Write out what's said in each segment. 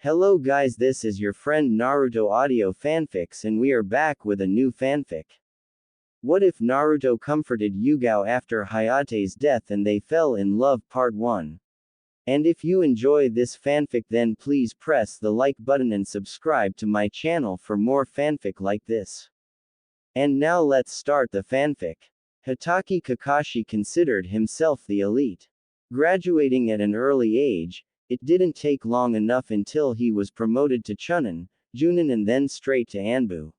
Hello guys, this is your friend Naruto Audio Fanfics and we are back with a new fanfic. What if Naruto comforted Yugao after Hayate's death and they fell in love? Part 1. And if you enjoy this fanfic, then please press the like button and subscribe to my channel for more fanfic like this. And now let's start the fanfic. Hatake Kakashi considered himself the elite. Graduating at an early age, it didn't take long enough until he was promoted to Chunin, Junin and then straight to Anbu.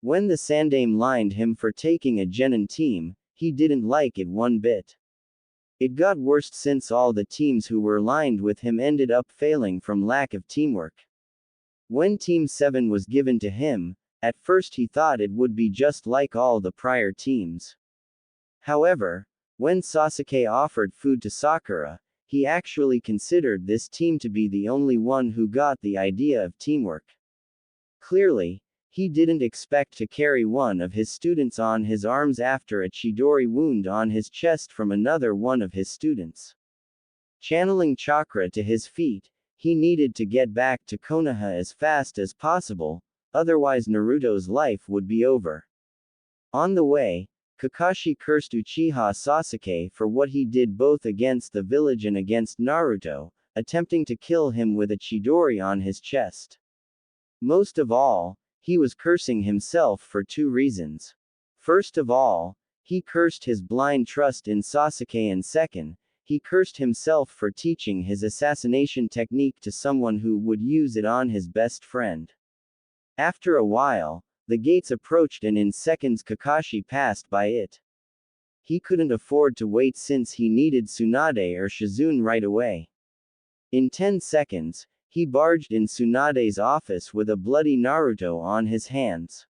When the Sandaime lined him for taking a genin team, he didn't like it one bit. It got worse since all the teams who were lined with him ended up failing from lack of teamwork. When Team 7 was given to him, at first he thought it would be just like all the prior teams. However, when Sasuke offered food to Sakura, he actually considered this team to be the only one who got the idea of teamwork. Clearly, he didn't expect to carry one of his students on his arms after a Chidori wound on his chest from another one of his students. Channeling chakra to his feet, he needed to get back to Konoha as fast as possible, otherwise Naruto's life would be over. On the way, Kakashi cursed Uchiha Sasuke for what he did both against the village and against Naruto, attempting to kill him with a Chidori on his chest. Most of all, he was cursing himself for two reasons. First of all, he cursed his blind trust in Sasuke, and second, he cursed himself for teaching his assassination technique to someone who would use it on his best friend. After a while, the gates approached and in seconds Kakashi passed by it. He couldn't afford to wait since he needed Tsunade or Shizune right away. In 10 seconds, he barged in Tsunade's office with a bloody Naruto on his hands.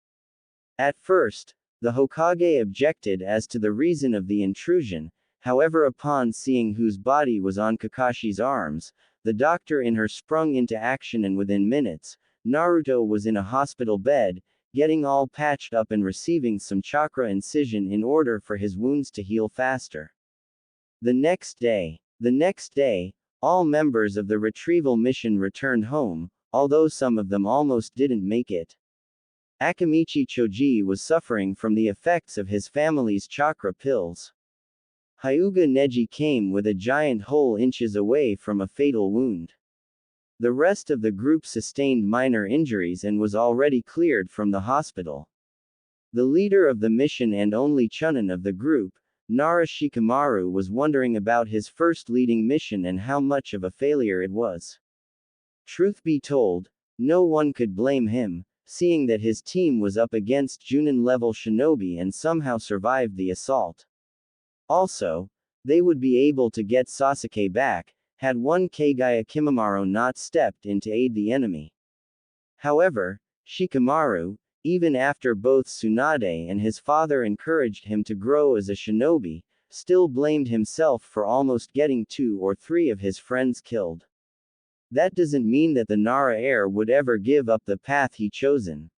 At first, the Hokage objected as to the reason of the intrusion, however upon seeing whose body was on Kakashi's arms, the doctor in her sprung into action and within minutes, Naruto was in a hospital bed, getting all patched up and receiving some chakra incision in order for his wounds to heal faster. The next day, all members of the retrieval mission returned home, although some of them almost didn't make it. Akamichi Choji was suffering from the effects of his family's chakra pills. Hyuga Neji came with a giant hole inches away from a fatal wound. The rest of the group sustained minor injuries and was already cleared from the hospital. The leader of the mission and only Chunin of the group, Nara Shikamaru, was wondering about his first leading mission and how much of a failure it was. Truth be told, no one could blame him, seeing that his team was up against Junin-level shinobi and somehow survived the assault. Also, they would be able to get Sasuke back, had one Kagaya Kimimaro not stepped in to aid the enemy. However, Shikamaru, even after both Tsunade and his father encouraged him to grow as a shinobi, still blamed himself for almost getting 2 or 3 of his friends killed. That doesn't mean that the Nara heir would ever give up the path he chosen.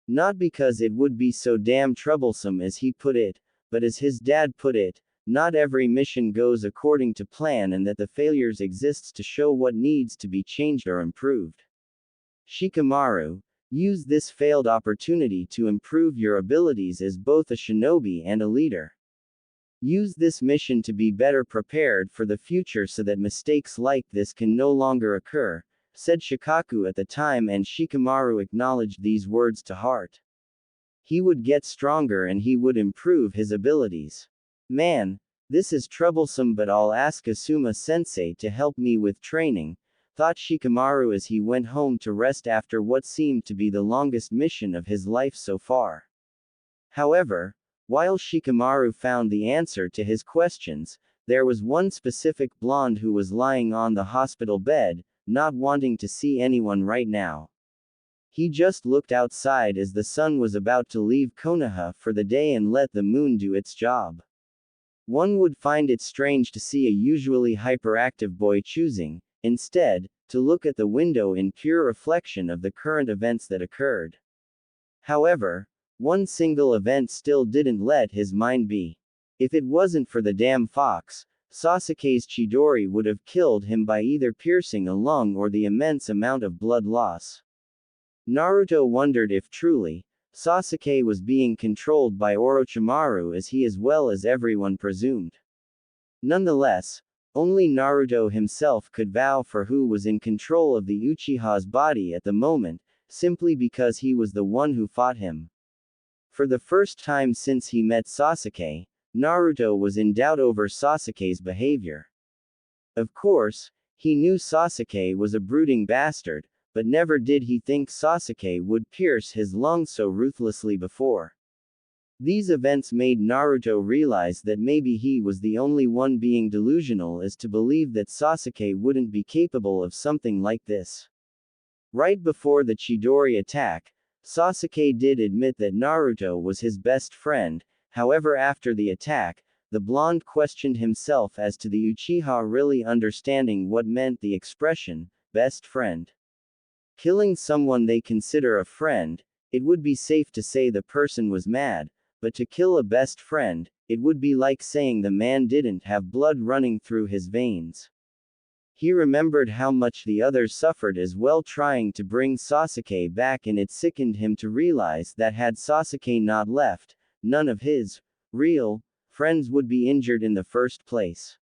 Not because it would be so damn troublesome as he put it, but as his dad put it, not every mission goes according to plan and that the failures exists to show what needs to be changed or improved. Shikamaru, use this failed opportunity to improve your abilities as both a shinobi and a leader. Use this mission to be better prepared for the future so that mistakes like this can no longer occur, said Shikaku at the time, and Shikamaru acknowledged these words to heart. He would get stronger and he would improve his abilities. Man, this is troublesome, but I'll ask Asuma-sensei to help me with training, thought Shikamaru as he went home to rest after what seemed to be the longest mission of his life so far. However, while Shikamaru found the answer to his questions, there was one specific blonde who was lying on the hospital bed, not wanting to see anyone right now. He just looked outside as the sun was about to leave Konoha for the day and let the moon do its job. One would find it strange to see a usually hyperactive boy choosing, instead, to look at the window in pure reflection of the current events that occurred. However, one single event still didn't let his mind be. If it wasn't for the damn fox, Sasuke's Chidori would have killed him by either piercing a lung or the immense amount of blood loss. Naruto wondered if truly, Sasuke was being controlled by Orochimaru as well as everyone presumed. Nonetheless, only Naruto himself could vow for who was in control of the Uchiha's body at the moment, simply because he was the one who fought him. For the first time since he met Sasuke, Naruto was in doubt over Sasuke's behavior. Of course, he knew Sasuke was a brooding bastard, but never did he think Sasuke would pierce his lungs so ruthlessly before. These events made Naruto realize that maybe he was the only one being delusional as to believe that Sasuke wouldn't be capable of something like this. Right before the Chidori attack, Sasuke did admit that Naruto was his best friend. However, after the attack, the blonde questioned himself as to the Uchiha really understanding what meant the expression, best friend. Killing someone they consider a friend, it would be safe to say the person was mad, but to kill a best friend, it would be like saying the man didn't have blood running through his veins. He remembered how much the others suffered as well trying to bring Sasuke back, and it sickened him to realize that had Sasuke not left, none of his real friends would be injured in the first place.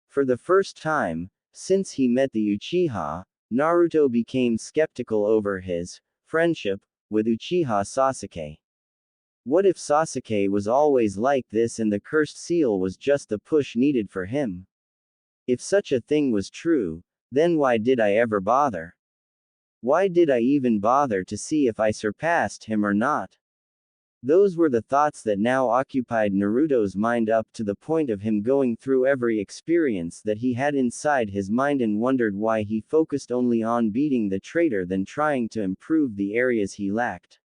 For the first time since he met the Uchiha, Naruto became skeptical over his friendship with Uchiha Sasuke. What if Sasuke was always like this and the cursed seal was just the push needed for him? If such a thing was true, then why did I ever bother? Why did I even bother to see if I surpassed him or not? Those were the thoughts that now occupied Naruto's mind, up to the point of him going through every experience that he had inside his mind and wondered why he focused only on beating the traitor than trying to improve the areas he lacked.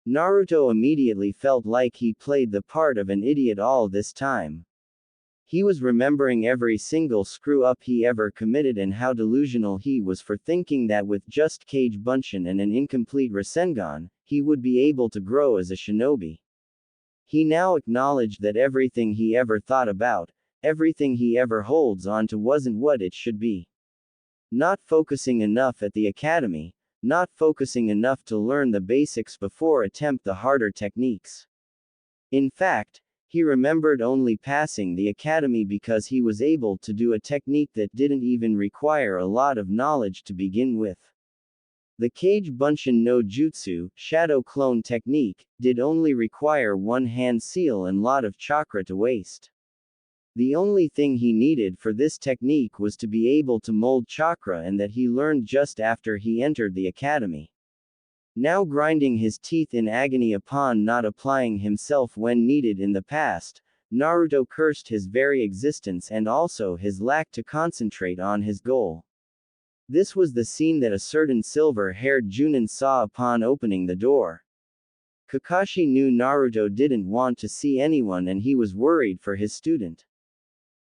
Naruto immediately felt like he played the part of an idiot all this time. He was remembering every single screw-up he ever committed and how delusional he was for thinking that with just Kage Bunshin and an incomplete Rasengan, he would be able to grow as a shinobi. He now acknowledged that everything he ever thought about, everything he ever holds on to wasn't what it should be. Not focusing enough at the academy, not focusing enough to learn the basics before attempt the harder techniques. In fact, he remembered only passing the academy because he was able to do a technique that didn't even require a lot of knowledge to begin with. The Kage Bunshin no Jutsu, Shadow Clone technique, did only require one hand seal and lot of chakra to waste. The only thing he needed for this technique was to be able to mold chakra, and that he learned just after he entered the academy. Now grinding his teeth in agony upon not applying himself when needed in the past, Naruto cursed his very existence and also his lack to concentrate on his goal. This was the scene that a certain silver-haired Junin saw upon opening the door. Kakashi knew Naruto didn't want to see anyone and he was worried for his student.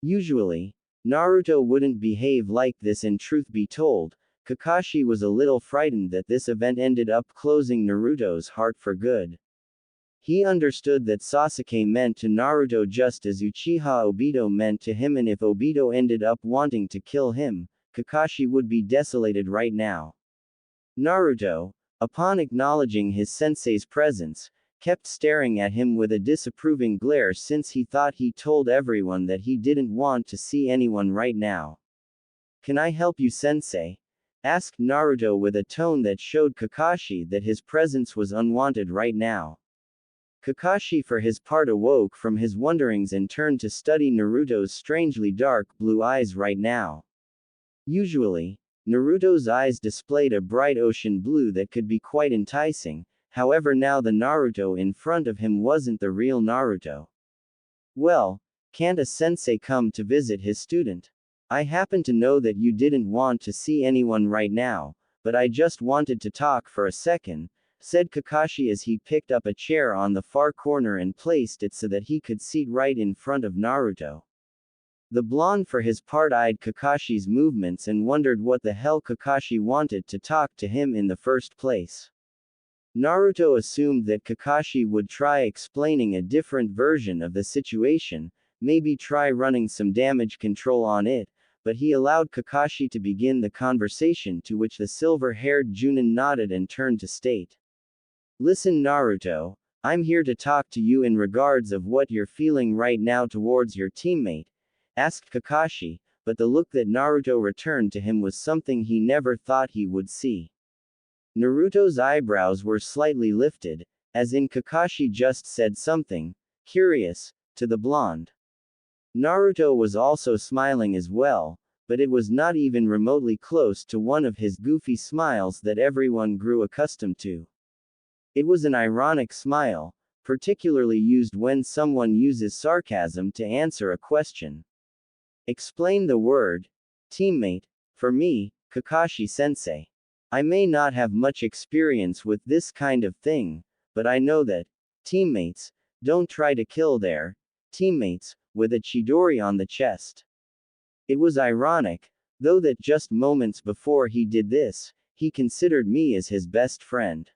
Usually, Naruto wouldn't behave like this, and truth be told, Kakashi was a little frightened that this event ended up closing Naruto's heart for good. He understood that Sasuke meant to Naruto just as Uchiha Obito meant to him, and if Obito ended up wanting to kill him, Kakashi would be desolated right now. Naruto, upon acknowledging his sensei's presence, kept staring at him with a disapproving glare since he thought he told everyone that he didn't want to see anyone right now. "Can I help you, sensei?" asked Naruto with a tone that showed Kakashi that his presence was unwanted right now. Kakashi for his part awoke from his wonderings and turned to study Naruto's strangely dark blue eyes right now. Usually, Naruto's eyes displayed a bright ocean blue that could be quite enticing, however now the Naruto in front of him wasn't the real Naruto. "Well, can't a sensei come to visit his student? I happen to know that you didn't want to see anyone right now, but I just wanted to talk for a second," said Kakashi as he picked up a chair on the far corner and placed it so that he could seat right in front of Naruto. The blonde for his part eyed Kakashi's movements and wondered what the hell Kakashi wanted to talk to him in the first place. Naruto assumed that Kakashi would try explaining a different version of the situation, maybe try running some damage control on it, but he allowed Kakashi to begin the conversation, to which the silver-haired Junin nodded and turned to state. Listen Naruto, I'm here to talk to you in regards of what you're feeling right now towards your teammate, asked Kakashi, but the look that Naruto returned to him was something he never thought he would see. Naruto's eyebrows were slightly lifted, as in Kakashi just said something curious to the blonde. Naruto was also smiling as well, but it was not even remotely close to one of his goofy smiles that everyone grew accustomed to. It was an ironic smile, particularly used when someone uses sarcasm to answer a question. Explain the word teammate for me, Kakashi-sensei. I may not have much experience with this kind of thing, but I know that teammates don't try to kill their teammates with a chidori on the chest. It was ironic, though, that just moments before he did this, he considered me as his best friend.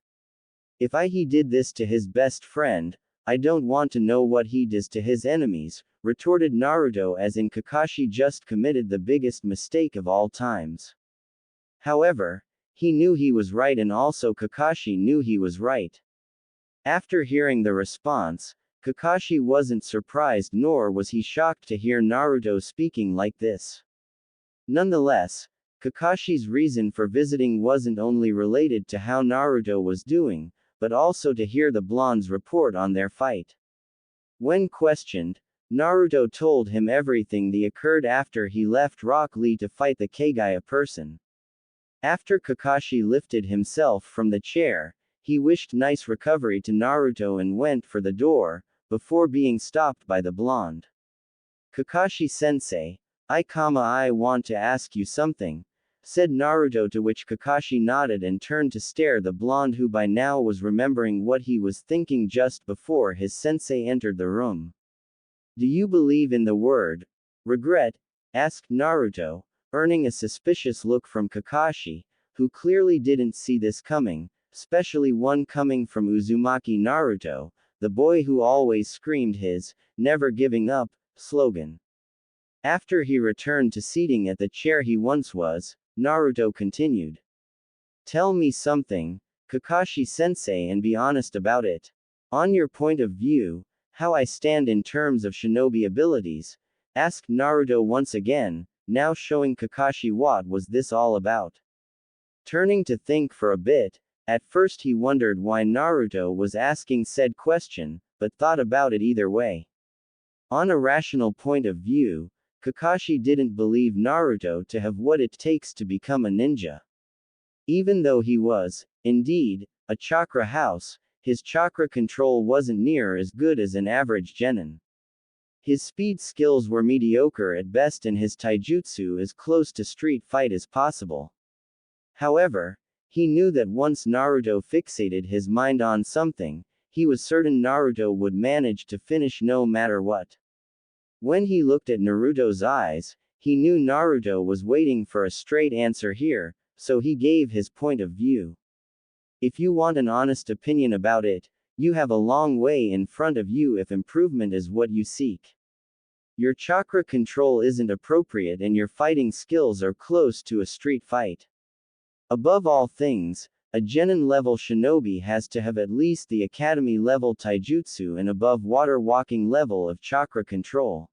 If he did this to his best friend, I don't want to know what he does to his enemies, retorted Naruto, as in Kakashi just committed the biggest mistake of all times. However, he knew he was right, and also Kakashi knew he was right. After hearing the response, Kakashi wasn't surprised, nor was he shocked to hear Naruto speaking like this. Nonetheless, Kakashi's reason for visiting wasn't only related to how Naruto was doing, but also to hear the blonde's report on their fight. When questioned, Naruto told him everything that occurred after he left Rock Lee to fight the Kagaya person. After Kakashi lifted himself from the chair, he wished nice recovery to Naruto and went for the door, before being stopped by the blonde. Kakashi-sensei, I want to ask you something, said Naruto, to which Kakashi nodded and turned to stare the blonde, who by now was remembering what he was thinking just before his sensei entered the room. Do you believe in the word regret? Asked Naruto, earning a suspicious look from Kakashi, who clearly didn't see this coming, especially one coming from Uzumaki Naruto, the boy who always screamed his never giving up slogan. After he returned to seating at the chair he once was, Naruto continued. Tell me something, Kakashi-sensei, and be honest about it. On your point of view, how I stand in terms of shinobi abilities, asked Naruto once again, now showing Kakashi what was this all about. Turning to think for a bit, at first he wondered why Naruto was asking said question, but thought about it either way. On a rational point of view, Kakashi didn't believe Naruto to have what it takes to become a ninja. Even though he was, indeed, a chakra house, his chakra control wasn't near as good as an average genin. His speed skills were mediocre at best, and his taijutsu as close to street fight as possible. However, he knew that once Naruto fixated his mind on something, he was certain Naruto would manage to finish no matter what. When he looked at Naruto's eyes, he knew Naruto was waiting for a straight answer here, so he gave his point of view. If you want an honest opinion about it, you have a long way in front of you if improvement is what you seek. Your chakra control isn't appropriate and your fighting skills are close to a street fight. Above all things, a genin-level shinobi has to have at least the academy-level taijutsu and above water walking level of chakra control.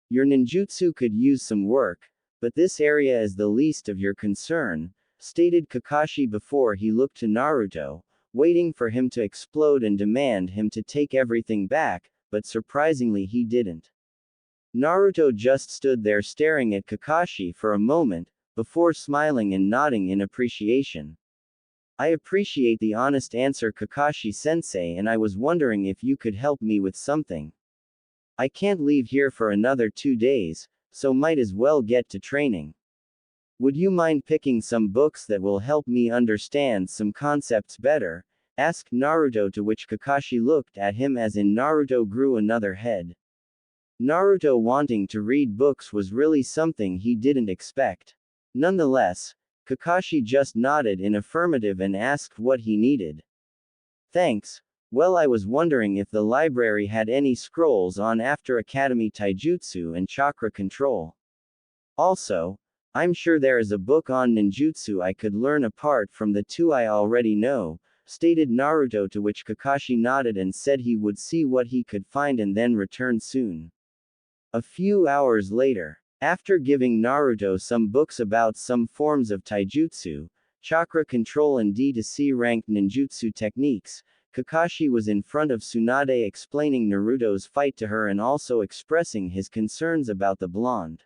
Your ninjutsu could use some work, but this area is the least of your concern, stated Kakashi before he looked to Naruto, waiting for him to explode and demand him to take everything back, but surprisingly he didn't. Naruto just stood there staring at Kakashi for a moment, before smiling and nodding in appreciation. I appreciate the honest answer, Kakashi-sensei, and I was wondering if you could help me with something. I can't leave here for another 2 days, so might as well get to training. Would you mind picking some books that will help me understand some concepts better? Asked Naruto, to which Kakashi looked at him as in Naruto grew another head. Naruto wanting to read books was really something he didn't expect. Nonetheless, Kakashi just nodded in affirmative and asked what he needed. Thanks, Well, I was wondering if the library had any scrolls on After Academy Taijutsu and Chakra Control. Also, I'm sure there is a book on ninjutsu I could learn apart from the two I already know, stated Naruto, to which Kakashi nodded and said he would see what he could find and then return soon. A few hours later, after giving Naruto some books about some forms of taijutsu, chakra control and D-to-C ranked ninjutsu techniques, Kakashi was in front of Tsunade explaining Naruto's fight to her and also expressing his concerns about the blonde.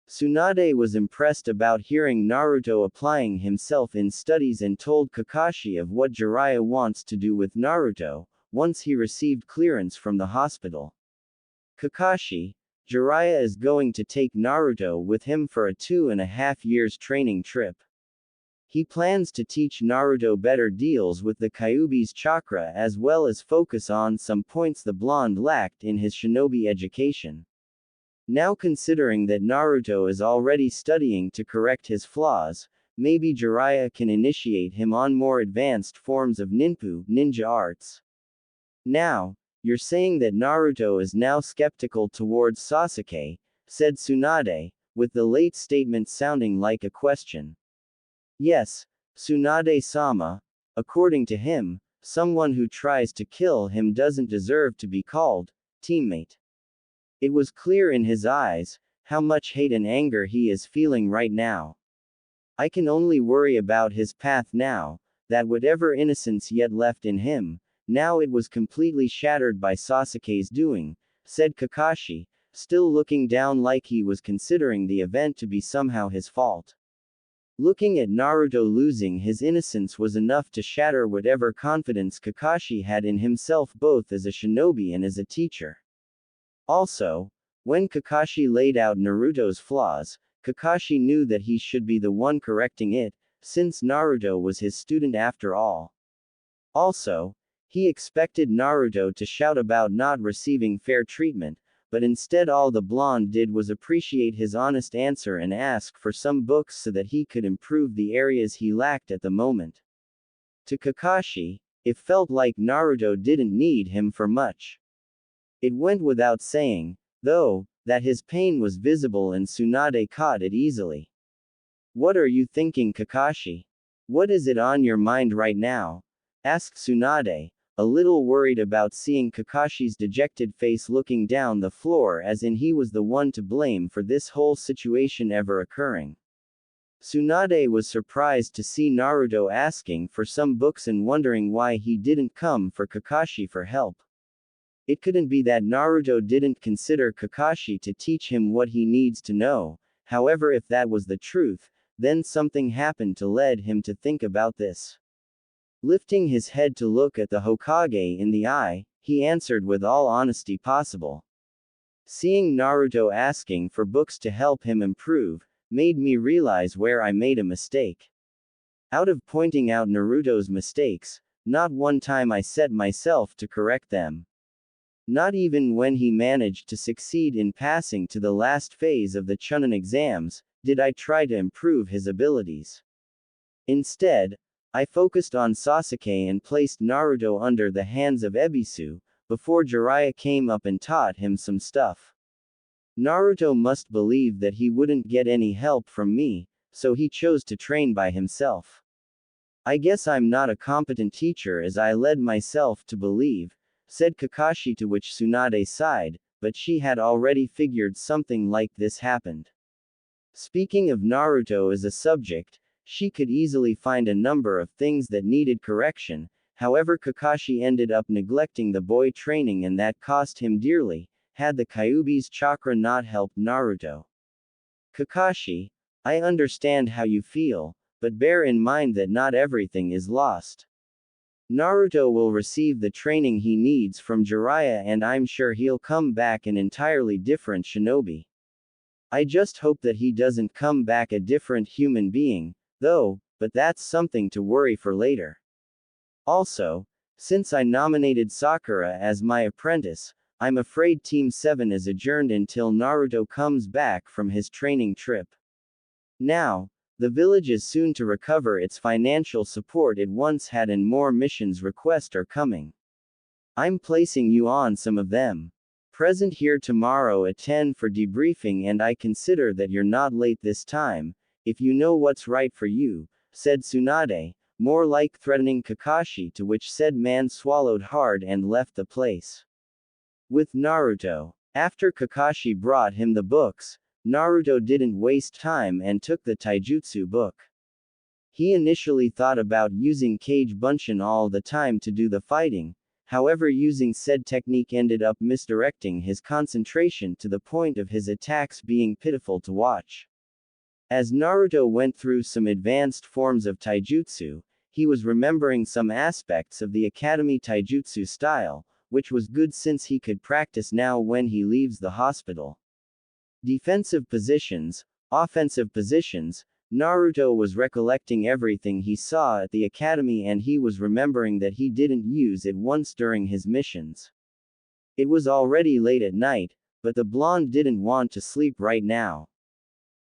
Tsunade was impressed about hearing Naruto applying himself in studies and told Kakashi of what Jiraiya wants to do with Naruto, once he received clearance from the hospital. Kakashi, Jiraiya is going to take Naruto with him for a 2.5 years training trip. He plans to teach Naruto better deals with the Kyuubi's chakra as well as focus on some points the blonde lacked in his shinobi education. Now, considering that Naruto is already studying to correct his flaws, maybe Jiraiya can initiate him on more advanced forms of ninja arts. Now, you're saying that Naruto is now skeptical towards Sasuke, said Tsunade, with the late statement sounding like a question. Yes, Tsunade-sama. According to him, someone who tries to kill him doesn't deserve to be called teammate. It was clear in his eyes how much hate and anger he is feeling right now. I can only worry about his path now, that whatever innocence yet left in him, now it was completely shattered by Sasuke's doing, said Kakashi, still looking down like he was considering the event to be somehow his fault. Looking at Naruto losing his innocence was enough to shatter whatever confidence Kakashi had in himself both as a shinobi and as a teacher. Also, when Kakashi laid out Naruto's flaws, Kakashi knew that he should be the one correcting it, since Naruto was his student after all. Also, he expected Naruto to shout about not receiving fair treatment, but instead all the blonde did was appreciate his honest answer and ask for some books so that he could improve the areas he lacked at the moment. To Kakashi, it felt like Naruto didn't need him for much. It went without saying, though, that his pain was visible and Tsunade caught it easily. What are you thinking, Kakashi? What is it on your mind right now? Asked Tsunade, a little worried about seeing Kakashi's dejected face looking down the floor as in he was the one to blame for this whole situation ever occurring. Tsunade was surprised to see Naruto asking for some books and wondering why he didn't come for Kakashi for help. It couldn't be that Naruto didn't consider Kakashi to teach him what he needs to know. However, if that was the truth, then something happened to lead him to think about this. Lifting his head to look at the Hokage in the eye, he answered with all honesty possible. Seeing Naruto asking for books to help him improve, made me realize where I made a mistake. Out of pointing out Naruto's mistakes, not one time I set myself to correct them. Not even when he managed to succeed in passing to the last phase of the Chunin exams, did I try to improve his abilities. Instead, I focused on Sasuke and placed Naruto under the hands of Ebisu, before Jiraiya came up and taught him some stuff. Naruto must believe that he wouldn't get any help from me, so he chose to train by himself. I guess I'm not a competent teacher as I led myself to believe, said Kakashi, to which Tsunade sighed, but she had already figured something like this happened. Speaking of Naruto as a subject, she could easily find a number of things that needed correction, however Kakashi ended up neglecting the boy training and that cost him dearly, had the Kyuubi's chakra not helped Naruto. Kakashi, I understand how you feel, but bear in mind that not everything is lost. Naruto will receive the training he needs from Jiraiya and I'm sure he'll come back an entirely different shinobi. I just hope that he doesn't come back a different human being, though, but that's something to worry for later. Also, since I nominated Sakura as my apprentice, I'm afraid Team 7 is adjourned until Naruto comes back from his training trip. Now, the village is soon to recover its financial support it once had and more missions requests are coming. I'm placing you on some of them. Present here tomorrow at 10 for debriefing, and I consider that you're not late this time, if you know what's right for you, said Tsunade, more like threatening Kakashi, to which said man swallowed hard and left the place. With Naruto. After Kakashi brought him the books, Naruto didn't waste time and took the taijutsu book. He initially thought about using Kage Bunshin all the time to do the fighting, however using said technique ended up misdirecting his concentration to the point of his attacks being pitiful to watch. As Naruto went through some advanced forms of taijutsu, he was remembering some aspects of the Academy taijutsu style, which was good since he could practice now when he leaves the hospital. Defensive positions, offensive positions, Naruto was recollecting everything he saw at the academy, and he was remembering that he didn't use it once during his missions. It was already late at night, but the blonde didn't want to sleep right now.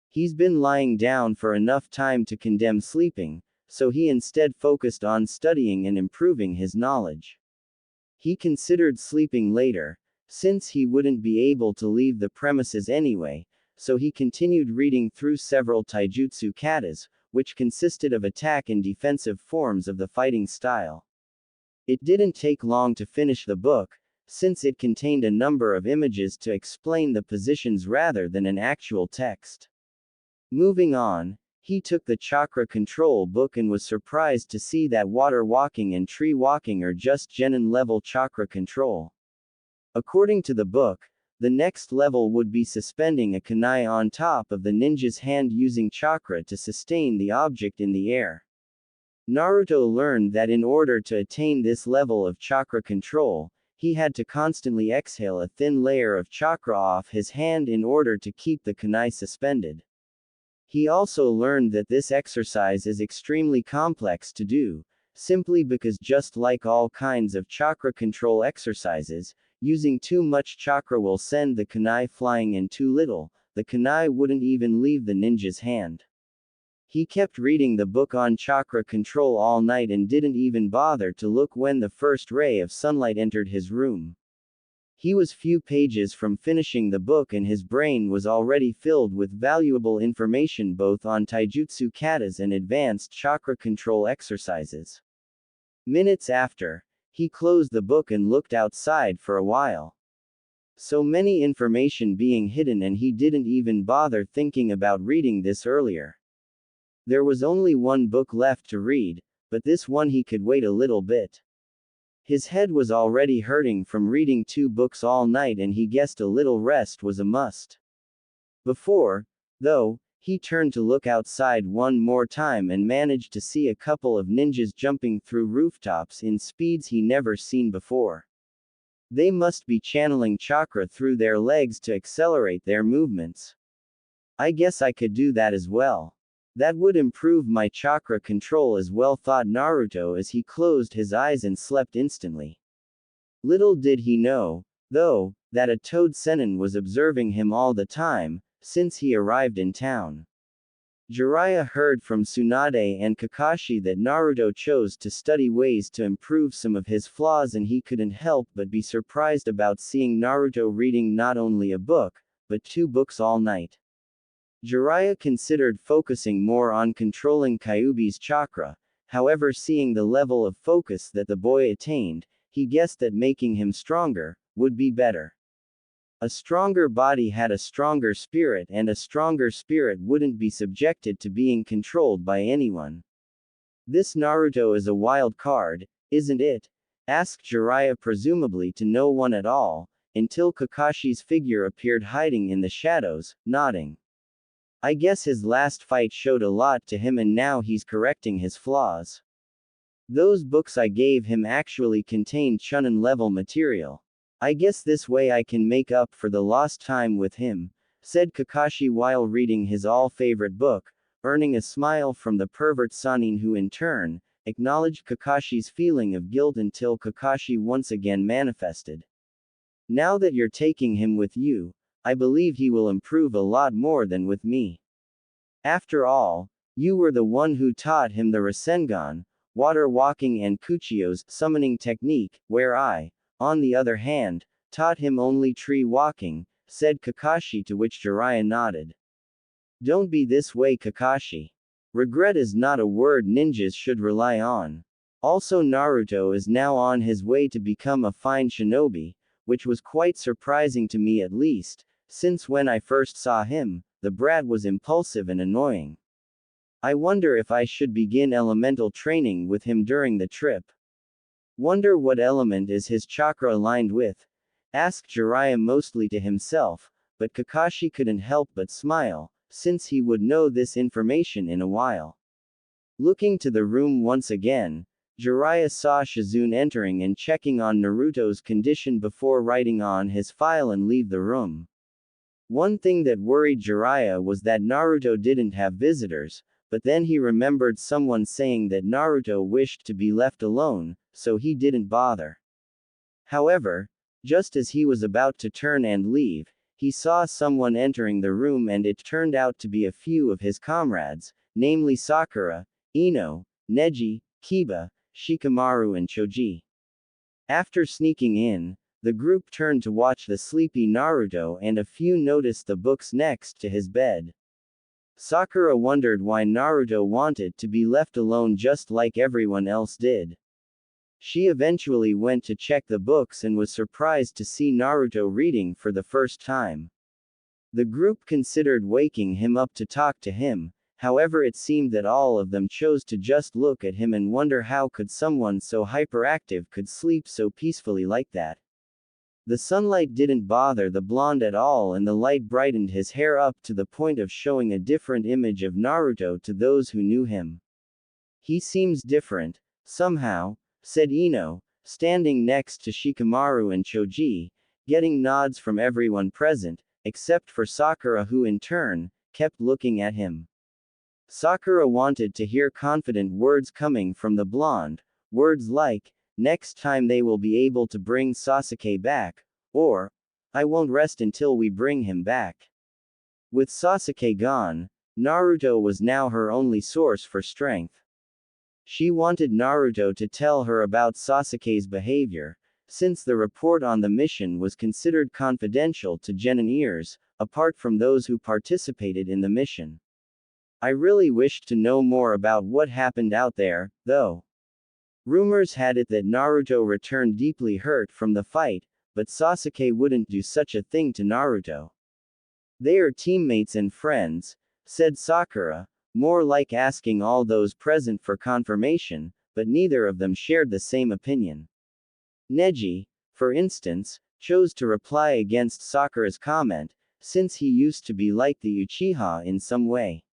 He's been lying down for enough time to condemn sleeping, so he instead focused on studying and improving his knowledge. He considered sleeping later, since he wouldn't be able to leave the premises anyway, so he continued reading through several taijutsu katas, which consisted of attack and defensive forms of the fighting style. It didn't take long to finish the book, since it contained a number of images to explain the positions rather than an actual text. Moving on, he took the chakra control book and was surprised to see that water walking and tree walking are just genin level chakra control. According to the book, the next level would be suspending a kunai on top of the ninja's hand using chakra to sustain the object in the air. Naruto learned that in order to attain this level of chakra control, he had to constantly exhale a thin layer of chakra off his hand in order to keep the kunai suspended. He also learned that this exercise is extremely complex to do, simply because just like all kinds of chakra control exercises, using too much chakra will send the kunai flying, and too little, the kunai wouldn't even leave the ninja's hand. He kept reading the book on chakra control all night and didn't even bother to look when the first ray of sunlight entered his room. He was few pages from finishing the book and his brain was already filled with valuable information both on taijutsu katas and advanced chakra control exercises. Minutes after, he closed the book and looked outside for a while. So many information being hidden, and he didn't even bother thinking about reading this earlier. There was only one book left to read, but this one he could wait a little bit. His head was already hurting from reading 2 books all night, and he guessed a little rest was a must. Before, though, he turned to look outside one more time and managed to see a couple of ninjas jumping through rooftops in speeds he never seen before. They must be channeling chakra through their legs to accelerate their movements. I guess I could do that as well. That would improve my chakra control as well, thought Naruto as he closed his eyes and slept instantly. Little did he know, though, that a Toad Sennin was observing him all the time, since he arrived in town. Jiraiya heard from Tsunade and Kakashi that Naruto chose to study ways to improve some of his flaws, and he couldn't help but be surprised about seeing Naruto reading not only a book, but 2 books all night. Jiraiya considered focusing more on controlling Kyuubi's chakra, however seeing the level of focus that the boy attained, he guessed that making him stronger would be better. A stronger body had a stronger spirit, and a stronger spirit wouldn't be subjected to being controlled by anyone. This Naruto is a wild card, isn't it? Asked Jiraiya, presumably to no one at all, until Kakashi's figure appeared hiding in the shadows, nodding. I guess his last fight showed a lot to him, and now he's correcting his flaws. Those books I gave him actually contained Chunin level material. I guess this way I can make up for the lost time with him, said Kakashi while reading his all-favorite book, earning a smile from the pervert Sanin, who in turn acknowledged Kakashi's feeling of guilt until Kakashi once again manifested. Now that you're taking him with you, I believe he will improve a lot more than with me. After all, you were the one who taught him the Rasengan, water walking, and Kuchio's summoning technique, where I on the other hand, taught him only tree walking, said Kakashi, to which Jiraiya nodded. Don't be this way, Kakashi. Regret is not a word ninjas should rely on. Also, Naruto is now on his way to become a fine shinobi, which was quite surprising to me, at least, since when I first saw him, the brat was impulsive and annoying. I wonder if I should begin elemental training with him during the trip. Wonder what element is his chakra aligned with? Asked Jiraiya mostly to himself, but Kakashi couldn't help but smile, since he would know this information in a while. Looking to the room once again, Jiraiya saw Shizune entering and checking on Naruto's condition before writing on his file and leave the room. One thing that worried Jiraiya was that Naruto didn't have visitors, but then he remembered someone saying that Naruto wished to be left alone, so he didn't bother. However, just as he was about to turn and leave, he saw someone entering the room, and it turned out to be a few of his comrades, namely Sakura, Ino, Neji, Kiba, Shikamaru and Choji. After sneaking in, the group turned to watch the sleepy Naruto, and a few noticed the books next to his bed. Sakura wondered why Naruto wanted to be left alone just like everyone else did. She eventually went to check the books and was surprised to see Naruto reading for the first time. The group considered waking him up to talk to him, however it seemed that all of them chose to just look at him and wonder how could someone so hyperactive could sleep so peacefully like that. The sunlight didn't bother the blonde at all, and the light brightened his hair up to the point of showing a different image of Naruto to those who knew him. He seems different, somehow, said Ino, standing next to Shikamaru and Choji, getting nods from everyone present, except for Sakura, who in turn, kept looking at him. Sakura wanted to hear confident words coming from the blonde, words like, next time they will be able to bring Sasuke back, or, I won't rest until we bring him back. With Sasuke gone, Naruto was now her only source for strength. She wanted Naruto to tell her about Sasuke's behavior, since the report on the mission was considered confidential to genin ears, apart from those who participated in the mission. I really wished to know more about what happened out there, though. Rumors had it that Naruto returned deeply hurt from the fight, but Sasuke wouldn't do such a thing to Naruto. They are teammates and friends, said Sakura, more like asking all those present for confirmation, but neither of them shared the same opinion. Neji, for instance, chose to reply against Sakura's comment, since he used to be like the Uchiha in some way.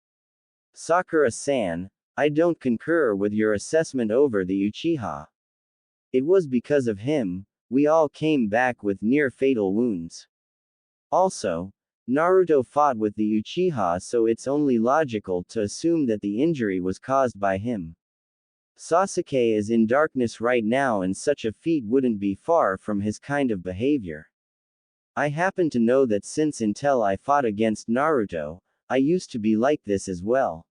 Sakura-san, I don't concur with your assessment over the Uchiha. It was because of him, we all came back with near-fatal wounds. Also, Naruto fought with the Uchiha, so it's only logical to assume that the injury was caused by him. Sasuke is in darkness right now, and such a feat wouldn't be far from his kind of behavior. I happen to know that since until I fought against Naruto, I used to be like this as well.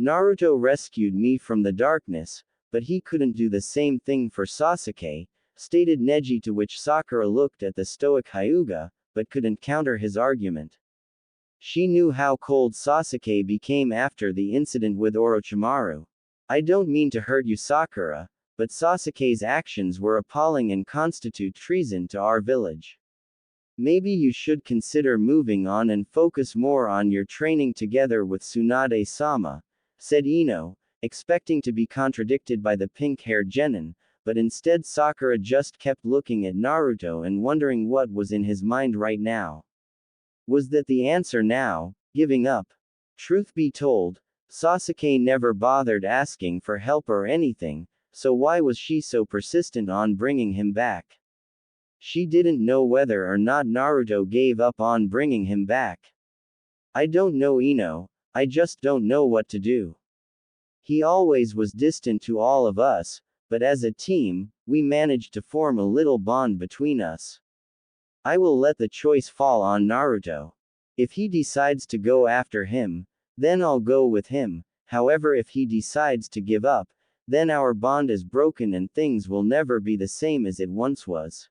Naruto rescued me from the darkness, but he couldn't do the same thing for Sasuke, stated Neji, to which Sakura looked at the stoic Hyuga, but couldn't counter his argument. She knew how cold Sasuke became after the incident with Orochimaru. I don't mean to hurt you, Sakura, but Sasuke's actions were appalling and constitute treason to our village. Maybe you should consider moving on and focus more on your training together with Tsunade-sama, said Ino, expecting to be contradicted by the pink-haired genin, but instead Sakura just kept looking at Naruto and wondering what was in his mind right now. Was that the answer now, giving up? Truth be told, Sasuke never bothered asking for help or anything, so why was she so persistent on bringing him back? She didn't know whether or not Naruto gave up on bringing him back. I don't know, Ino, I just don't know what to do. He always was distant to all of us, but as a team, we managed to form a little bond between us. I will let the choice fall on Naruto. If he decides to go after him, then I'll go with him, however if he decides to give up, then our bond is broken and things will never be the same as it once was.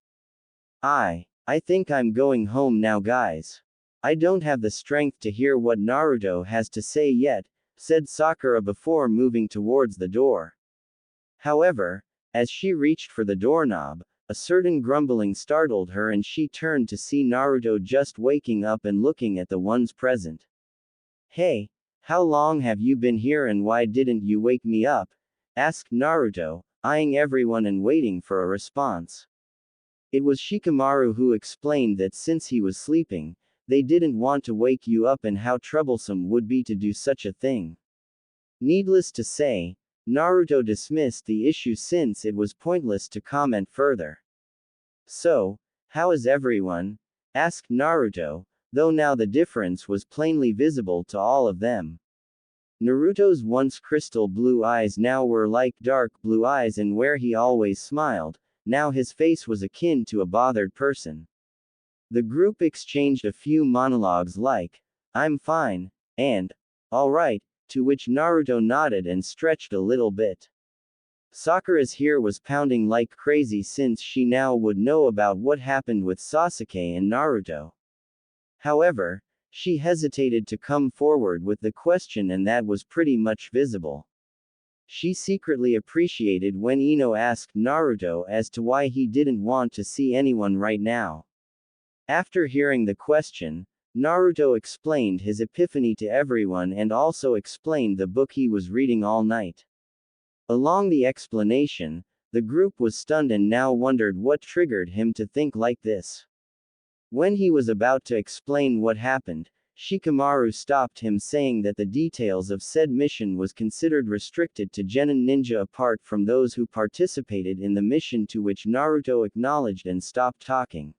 I think I'm going home now, guys. I don't have the strength to hear what Naruto has to say yet, said Sakura before moving towards the door. However, as she reached for the doorknob, a certain grumbling startled her and she turned to see Naruto just waking up and looking at the ones present. Hey, how long have you been here and why didn't you wake me up? Asked Naruto, eyeing everyone and waiting for a response. It was Shikamaru who explained that since he was sleeping, they didn't want to wake you up and how troublesome would be to do such a thing. Needless to say, Naruto dismissed the issue since it was pointless to comment further. So, how is everyone? Asked Naruto, though now the difference was plainly visible to all of them. Naruto's once crystal blue eyes now were like dark blue eyes, and where he always smiled, now his face was akin to a bothered person. The group exchanged a few monologues like, "I'm fine," and, "Alright," to which Naruto nodded and stretched a little bit. Sakura's ear was pounding like crazy since she now would know about what happened with Sasuke and Naruto. However, she hesitated to come forward with the question, and that was pretty much visible. She secretly appreciated when Ino asked Naruto as to why he didn't want to see anyone right now. After hearing the question, Naruto explained his epiphany to everyone and also explained the book he was reading all night. Along the explanation, the group was stunned and now wondered what triggered him to think like this. When he was about to explain what happened, Shikamaru stopped him, saying that the details of said mission was considered restricted to genin ninja apart from those who participated in the mission, to which Naruto acknowledged and stopped talking.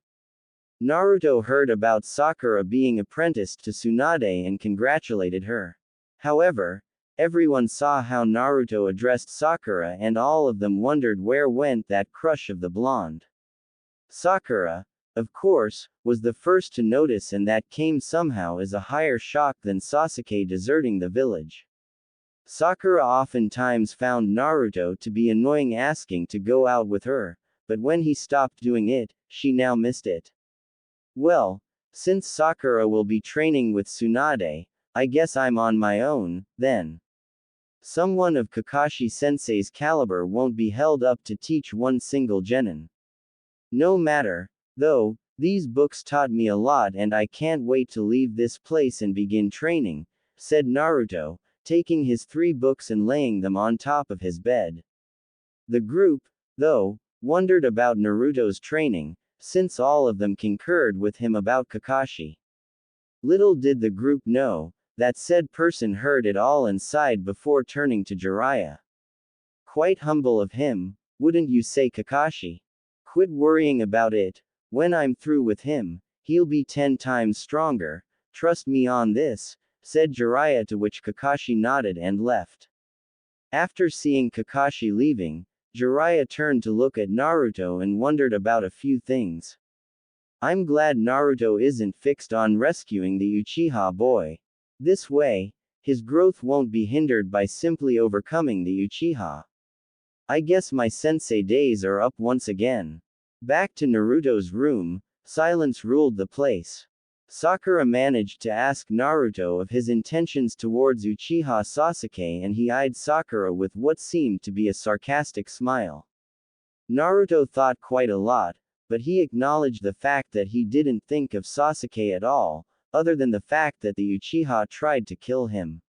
Naruto heard about Sakura being apprenticed to Tsunade and congratulated her. However, everyone saw how Naruto addressed Sakura and all of them wondered where went that crush of the blonde. Sakura, of course, was the first to notice, and that came somehow as a higher shock than Sasuke deserting the village. Sakura oftentimes found Naruto to be annoying, asking to go out with her, but when he stopped doing it, she now missed it. Well, since Sakura will be training with Tsunade, I guess I'm on my own, then. Someone of Kakashi-sensei's caliber won't be held up to teach one single genin. No matter, though, these books taught me a lot and I can't wait to leave this place and begin training, said Naruto, taking his 3 books and laying them on top of his bed. The group, though, wondered about Naruto's training, since all of them concurred with him about Kakashi. Little did the group know that said person heard it all and sighed before turning to Jiraiya. Quite humble of him, wouldn't you say, Kakashi? Quit worrying about it. When I'm through with him, he'll be 10 times stronger, trust me on this, said Jiraiya, to which Kakashi nodded and left. After seeing Kakashi leaving, Jiraiya turned to look at Naruto and wondered about a few things. I'm glad Naruto isn't fixed on rescuing the Uchiha boy. This way, his growth won't be hindered by simply overcoming the Uchiha. I guess my sensei days are up once again. Back to Naruto's room, silence ruled the place. Sakura managed to ask Naruto of his intentions towards Uchiha Sasuke, and he eyed Sakura with what seemed to be a sarcastic smile. Naruto thought quite a lot, but he acknowledged the fact that he didn't think of Sasuke at all, other than the fact that the Uchiha tried to kill him.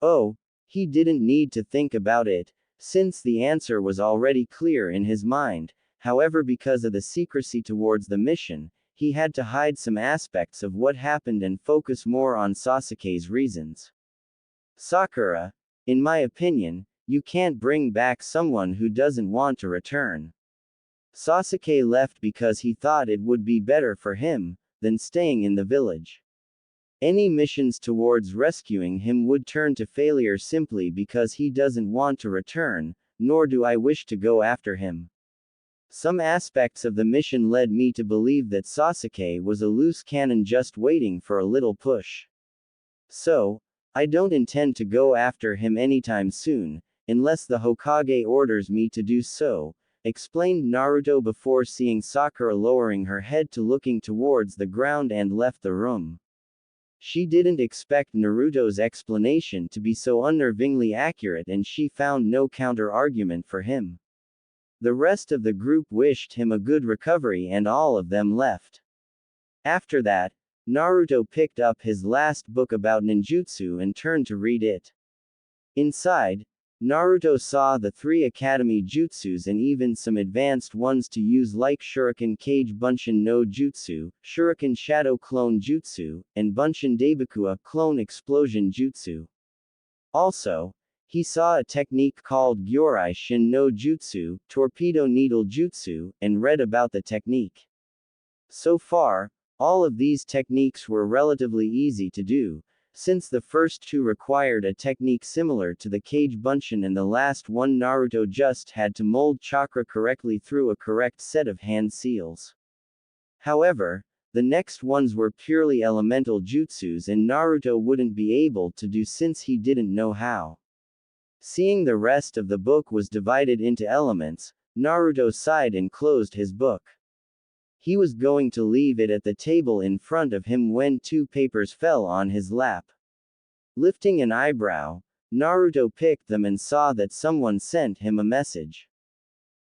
Oh, he didn't need to think about it, since the answer was already clear in his mind. However, because of the secrecy towards the mission, he had to hide some aspects of what happened and focus more on Sasuke's reasons. Sakura, in my opinion, you can't bring back someone who doesn't want to return. Sasuke left because he thought it would be better for him than staying in the village. Any missions towards rescuing him would turn to failure simply because he doesn't want to return, nor do I wish to go after him. Some aspects of the mission led me to believe that Sasuke was a loose cannon just waiting for a little push. So, I don't intend to go after him anytime soon, unless the Hokage orders me to do so, explained Naruto before seeing Sakura lowering her head to looking towards the ground and left the room. She didn't expect Naruto's explanation to be so unnervingly accurate and she found no counter-argument for him. The rest of the group wished him a good recovery and all of them left. After that, Naruto picked up his last book about ninjutsu and turned to read it. Inside, Naruto saw the 3 academy jutsus and even some advanced ones to use like Shuriken Kage Bunshin no Jutsu, Shuriken Shadow Clone Jutsu, and Bunshin Daibakua Clone Explosion Jutsu. Also, he saw a technique called Gyorai Shin no Jutsu, Torpedo Needle Jutsu, and read about the technique. So far, all of these techniques were relatively easy to do, since the first 2 required a technique similar to the Kage Bunshin and the last one Naruto just had to mold chakra correctly through a correct set of hand seals. However, the next ones were purely elemental jutsus and Naruto wouldn't be able to do since he didn't know how. Seeing the rest of the book was divided into elements, Naruto sighed and closed his book. He was going to leave it at the table in front of him when 2 papers fell on his lap. Lifting an eyebrow, Naruto picked them and saw that someone sent him a message.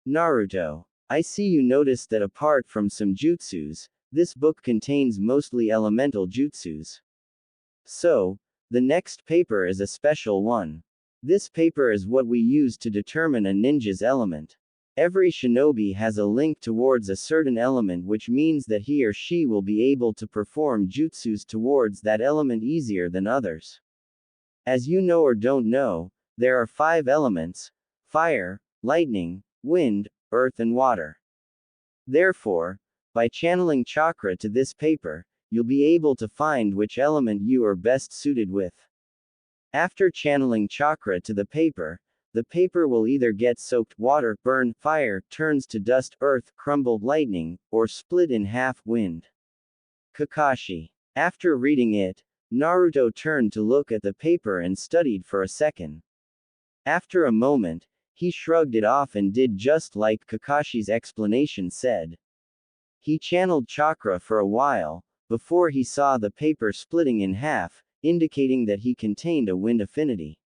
Naruto, I see you noticed that apart from some jutsus, this book contains mostly elemental jutsus. So, the next paper is a special one. This paper is what we use to determine a ninja's element. Every shinobi has a link towards a certain element, which means that he or she will be able to perform jutsus towards that element easier than others. As you know or don't know, there are 5 elements: fire, lightning, wind, earth and water. Therefore, by channeling chakra to this paper, you'll be able to find which element you are best suited with. After channeling chakra to the paper will either get soaked water, burn, fire, turns to dust, earth, crumble, lightning, or split in half, wind. Kakashi. After reading it, Naruto turned to look at the paper and studied for a second. After a moment, he shrugged it off and did just like Kakashi's explanation said. He channeled chakra for a while, before he saw the paper splitting in half, indicating that he contained a wind affinity.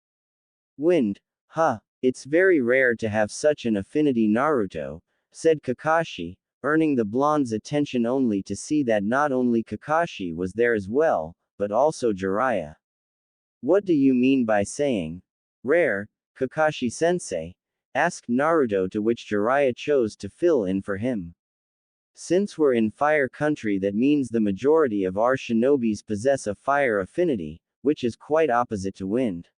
Wind? Huh, it's very rare to have such an affinity, Naruto, said Kakashi, earning the blonde's attention only to see that not only Kakashi was there as well, but also Jiraiya. What do you mean by saying rare, Kakashi-sensei? Asked Naruto, to which Jiraiya chose to fill in for him. Since we're in fire country, that means the majority of our shinobis possess a fire affinity, which is quite opposite to wind.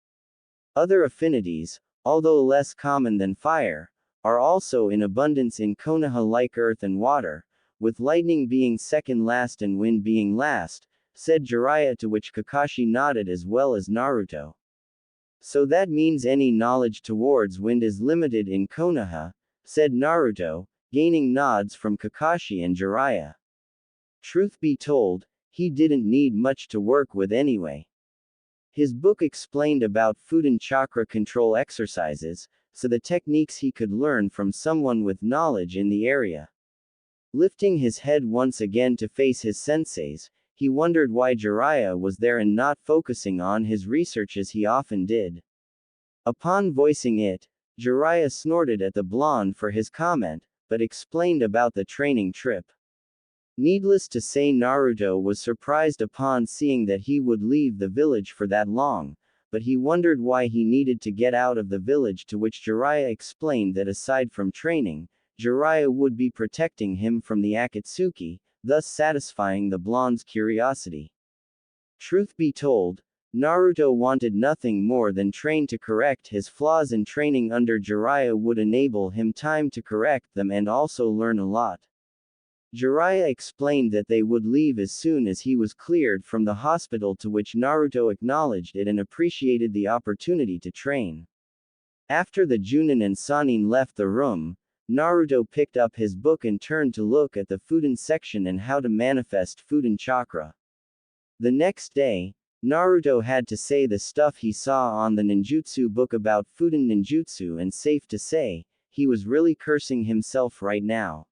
Other affinities, although less common than fire, are also in abundance in Konoha like earth and water, with lightning being second last and wind being last, said Jiraiya, to which Kakashi nodded as well as Naruto. So that means any knowledge towards wind is limited in Konoha, said Naruto, gaining nods from Kakashi and Jiraiya. Truth be told, he didn't need much to work with anyway. His book explained about Fuden chakra control exercises, so the techniques he could learn from someone with knowledge in the area. Lifting his head once again to face his senseis, he wondered why Jiraiya was there and not focusing on his research as he often did. Upon voicing it, Jiraiya snorted at the blonde for his comment, but explained about the training trip. Needless to say, Naruto was surprised upon seeing that he would leave the village for that long, but he wondered why he needed to get out of the village, to which Jiraiya explained that aside from training, Jiraiya would be protecting him from the Akatsuki, thus satisfying the blonde's curiosity. Truth be told, Naruto wanted nothing more than train to correct his flaws, and training under Jiraiya would enable him time to correct them and also learn a lot. Jiraiya explained that they would leave as soon as he was cleared from the hospital, to which Naruto acknowledged it and appreciated the opportunity to train. After the Junin and Sanin left the room, Naruto picked up his book and turned to look at the Fuden section and how to manifest Fuden chakra. The next day, Naruto had to say the stuff he saw on the ninjutsu book about Fuden ninjutsu, and safe to say, he was really cursing himself right now.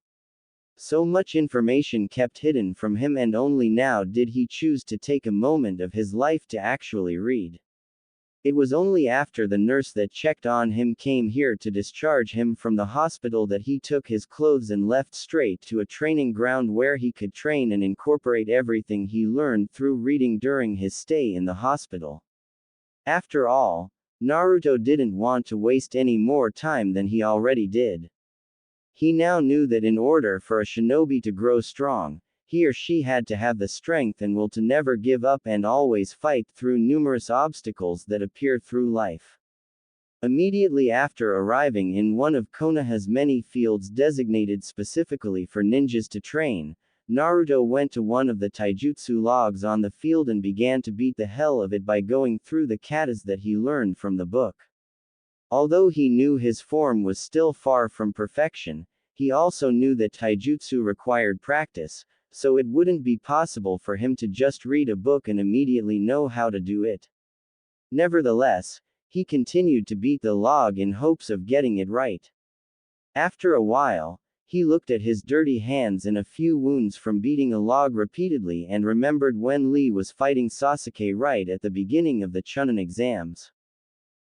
So much information kept hidden from him, and only now did he choose to take a moment of his life to actually read. It was only after the nurse that checked on him came here to discharge him from the hospital that he took his clothes and left straight to a training ground where he could train and incorporate everything he learned through reading during his stay in the hospital. After all, Naruto didn't want to waste any more time than he already did. He now knew that in order for a shinobi to grow strong, he or she had to have the strength and will to never give up and always fight through numerous obstacles that appear through life. Immediately after arriving in one of Konoha's many fields designated specifically for ninjas to train, Naruto went to one of the taijutsu logs on the field and began to beat the hell of it by going through the katas that he learned from the book. Although he knew his form was still far from perfection, he also knew that taijutsu required practice, so it wouldn't be possible for him to just read a book and immediately know how to do it. Nevertheless, he continued to beat the log in hopes of getting it right. After a while, he looked at his dirty hands and a few wounds from beating a log repeatedly and remembered when Lee was fighting Sasuke right at the beginning of the Chunin exams.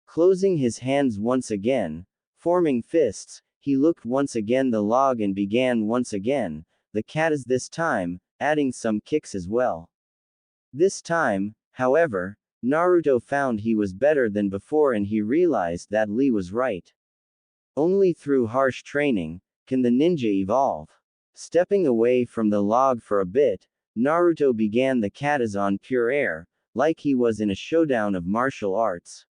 Closing his hands once again, forming fists, he looked once again the log and began once again, the katas this time, adding some kicks as well. This time, however, Naruto found he was better than before, and he realized that Lee was right. Only through harsh training can the ninja evolve. Stepping away from the log for a bit, Naruto began the katas on pure air, like he was in a showdown of martial arts.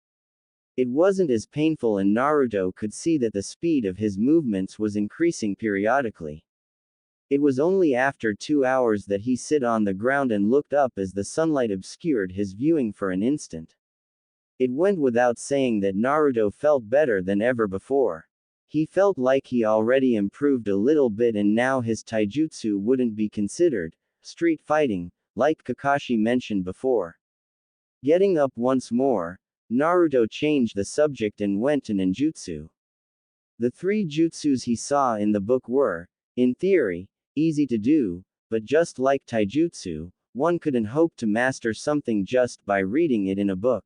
It wasn't as painful, and Naruto could see that the speed of his movements was increasing periodically. It was only after 2 hours that he sat on the ground and looked up as the sunlight obscured his viewing for an instant. It went without saying that Naruto felt better than ever before. He felt like he already improved a little bit, and now his taijutsu wouldn't be considered street fighting, like Kakashi mentioned before. Getting up once more, Naruto changed the subject and went to ninjutsu. The 3 jutsus he saw in the book were, in theory, easy to do, but just like taijutsu, one couldn't hope to master something just by reading it in a book.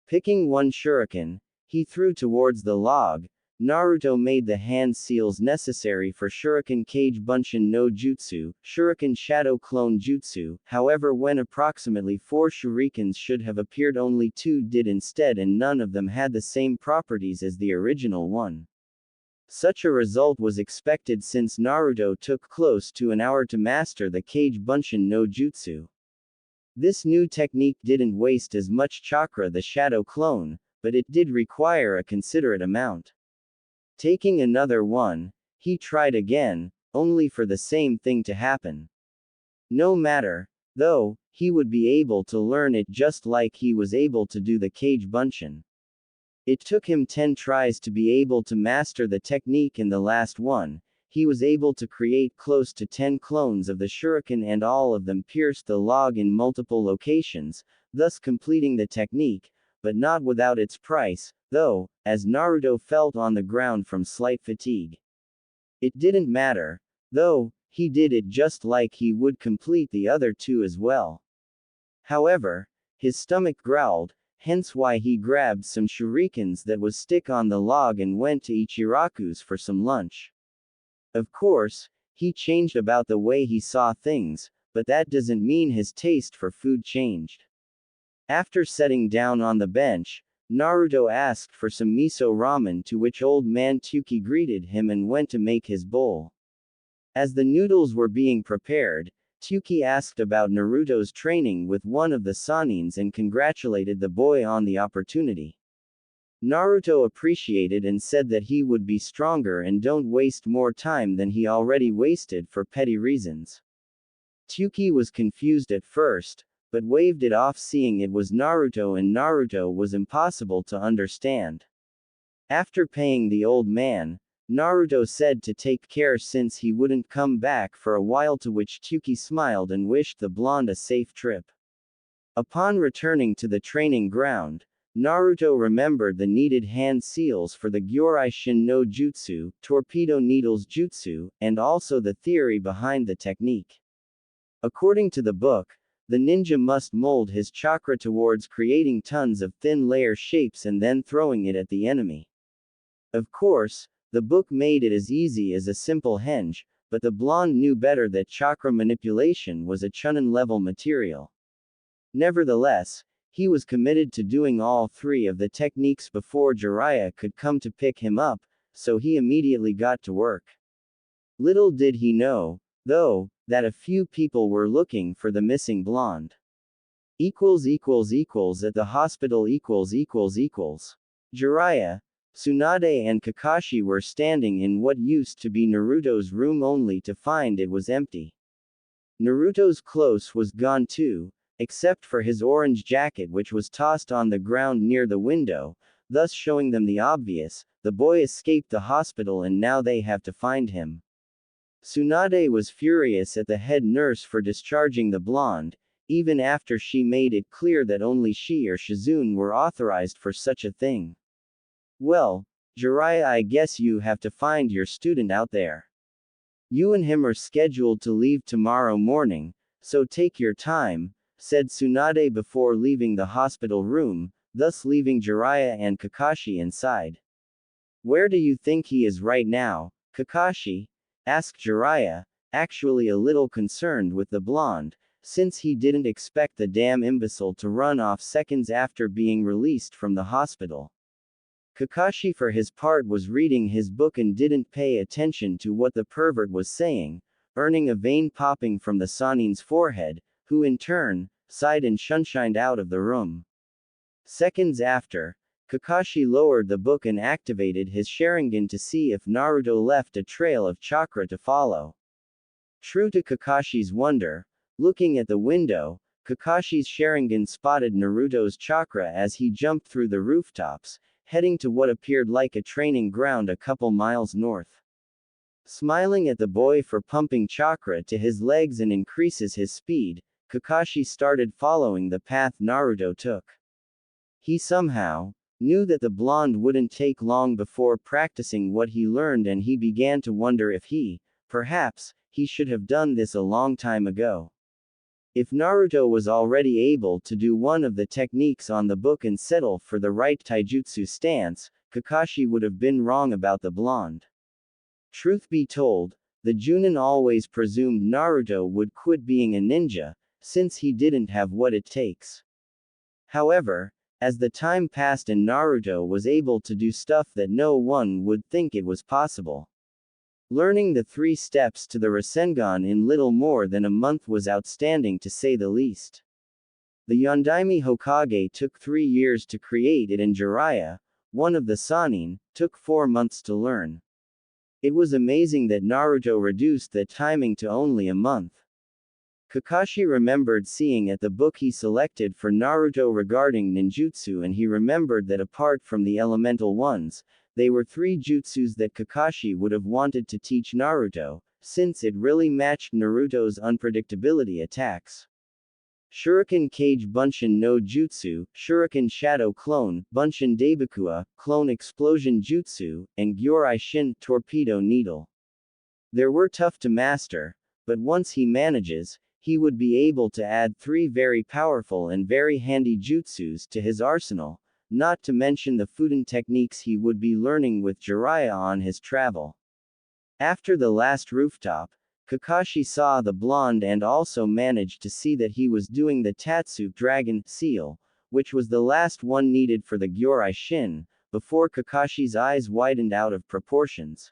Picking one shuriken, he threw towards the log. Naruto made the hand seals necessary for Shuriken Kage Bunshin no Jutsu, Shuriken Shadow Clone Jutsu. However, when approximately 4 shurikens should have appeared, only 2 did instead, and none of them had the same properties as the original one. Such a result was expected since Naruto took close to an hour to master the Kage Bunshin no Jutsu. This new technique didn't waste as much chakra the Shadow Clone, but it did require a considerate amount. Taking another one, he tried again, only for the same thing to happen. No matter, though, he would be able to learn it just like he was able to do the Kage Bunshin. It took him 10 tries to be able to master the technique. In the last one, he was able to create close to 10 clones of the shuriken, and all of them pierced the log in multiple locations, thus completing the technique, but not without its price, though, as Naruto felt on the ground from slight fatigue. It didn't matter, though, he did it just like he would complete the other 2 as well. However, his stomach growled, hence why he grabbed some shurikens that was stick on the log and went to Ichiraku's for some lunch. Of course, he changed about the way he saw things, but that doesn't mean his taste for food changed. After sitting down on the bench, Naruto asked for some miso ramen, to which old man Tuki greeted him and went to make his bowl. As the noodles were being prepared, Tuki asked about Naruto's training with one of the Sanins and congratulated the boy on the opportunity. Naruto appreciated and said that he would be stronger and don't waste more time than he already wasted for petty reasons. Tuki was confused at first, but waved it off, seeing it was Naruto, and Naruto was impossible to understand. After paying the old man, Naruto said to take care since he wouldn't come back for a while, to which Tuki smiled and wished the blonde a safe trip. Upon returning to the training ground, Naruto remembered the needed hand seals for the Gyorai Shin no Jutsu, torpedo needles jutsu, and also the theory behind the technique. According to the book, the ninja must mold his chakra towards creating tons of thin layer shapes and then throwing it at the enemy. Of course, the book made it as easy as a simple henge, but the blonde knew better that chakra manipulation was a chunin level material. Nevertheless, he was committed to doing all three of the techniques before Jiraiya could come to pick him up, so he immediately got to work. Little did he know, though, that a few people were looking for the missing blonde. At the hospital Jiraiya, Tsunade and Kakashi were standing in what used to be Naruto's room only to find it was empty. Naruto's clothes was gone too, except for his orange jacket which was tossed on the ground near the window, thus showing them the obvious: the boy escaped the hospital and now they have to find him. Tsunade was furious at the head nurse for discharging the blonde, even after she made it clear that only she or Shizune were authorized for such a thing. Well, Jiraiya, I guess you have to find your student out there. You and him are scheduled to leave tomorrow morning, so take your time, said Tsunade before leaving the hospital room, thus leaving Jiraiya and Kakashi inside. Where do you think he is right now, Kakashi? Asked Jiraiya, actually a little concerned with the blonde, since he didn't expect the damn imbecile to run off seconds after being released from the hospital. Kakashi for his part was reading his book and didn't pay attention to what the pervert was saying, earning a vein popping from the Sanin's forehead, who in turn, sighed and shunshined out of the room. Seconds after, Kakashi lowered the book and activated his Sharingan to see if Naruto left a trail of chakra to follow. True to Kakashi's wonder, looking at the window, Kakashi's Sharingan spotted Naruto's chakra as he jumped through the rooftops, heading to what appeared like a training ground a couple miles north. Smiling at the boy for pumping chakra to his legs and increases his speed, Kakashi started following the path Naruto took. He somehow knew that the blonde wouldn't take long before practicing what he learned, and he began to wonder if perhaps, he should have done this a long time ago. If Naruto was already able to do one of the techniques on the book and settle for the right taijutsu stance, Kakashi would have been wrong about the blonde. Truth be told, the Junin always presumed Naruto would quit being a ninja, since he didn't have what it takes. However, as the time passed and Naruto was able to do stuff that no one would think it was possible. Learning the 3 steps to the Rasengan in little more than a month was outstanding to say the least. The Yondaime Hokage took 3 years to create it, and Jiraiya, one of the Sannin, took 4 months to learn. It was amazing that Naruto reduced the timing to only a month. Kakashi remembered seeing at the book he selected for Naruto regarding ninjutsu, and he remembered that apart from the elemental ones, they were 3 jutsus that Kakashi would have wanted to teach Naruto, since it really matched Naruto's unpredictability attacks. Shuriken Kage Bunshin no Jutsu, Shuriken Shadow Clone, Bunshin Daibakua, Clone Explosion Jutsu, and Gyorai Shin Torpedo Needle. They were tough to master, but once he manages, he would be able to add 3 very powerful and very handy jutsus to his arsenal, not to mention the Fuden techniques he would be learning with Jiraiya on his travel. After the last rooftop, Kakashi saw the blonde and also managed to see that he was doing the Tatsu Dragon Seal, which was the last one needed for the Gyorai Shin, before Kakashi's eyes widened out of proportions.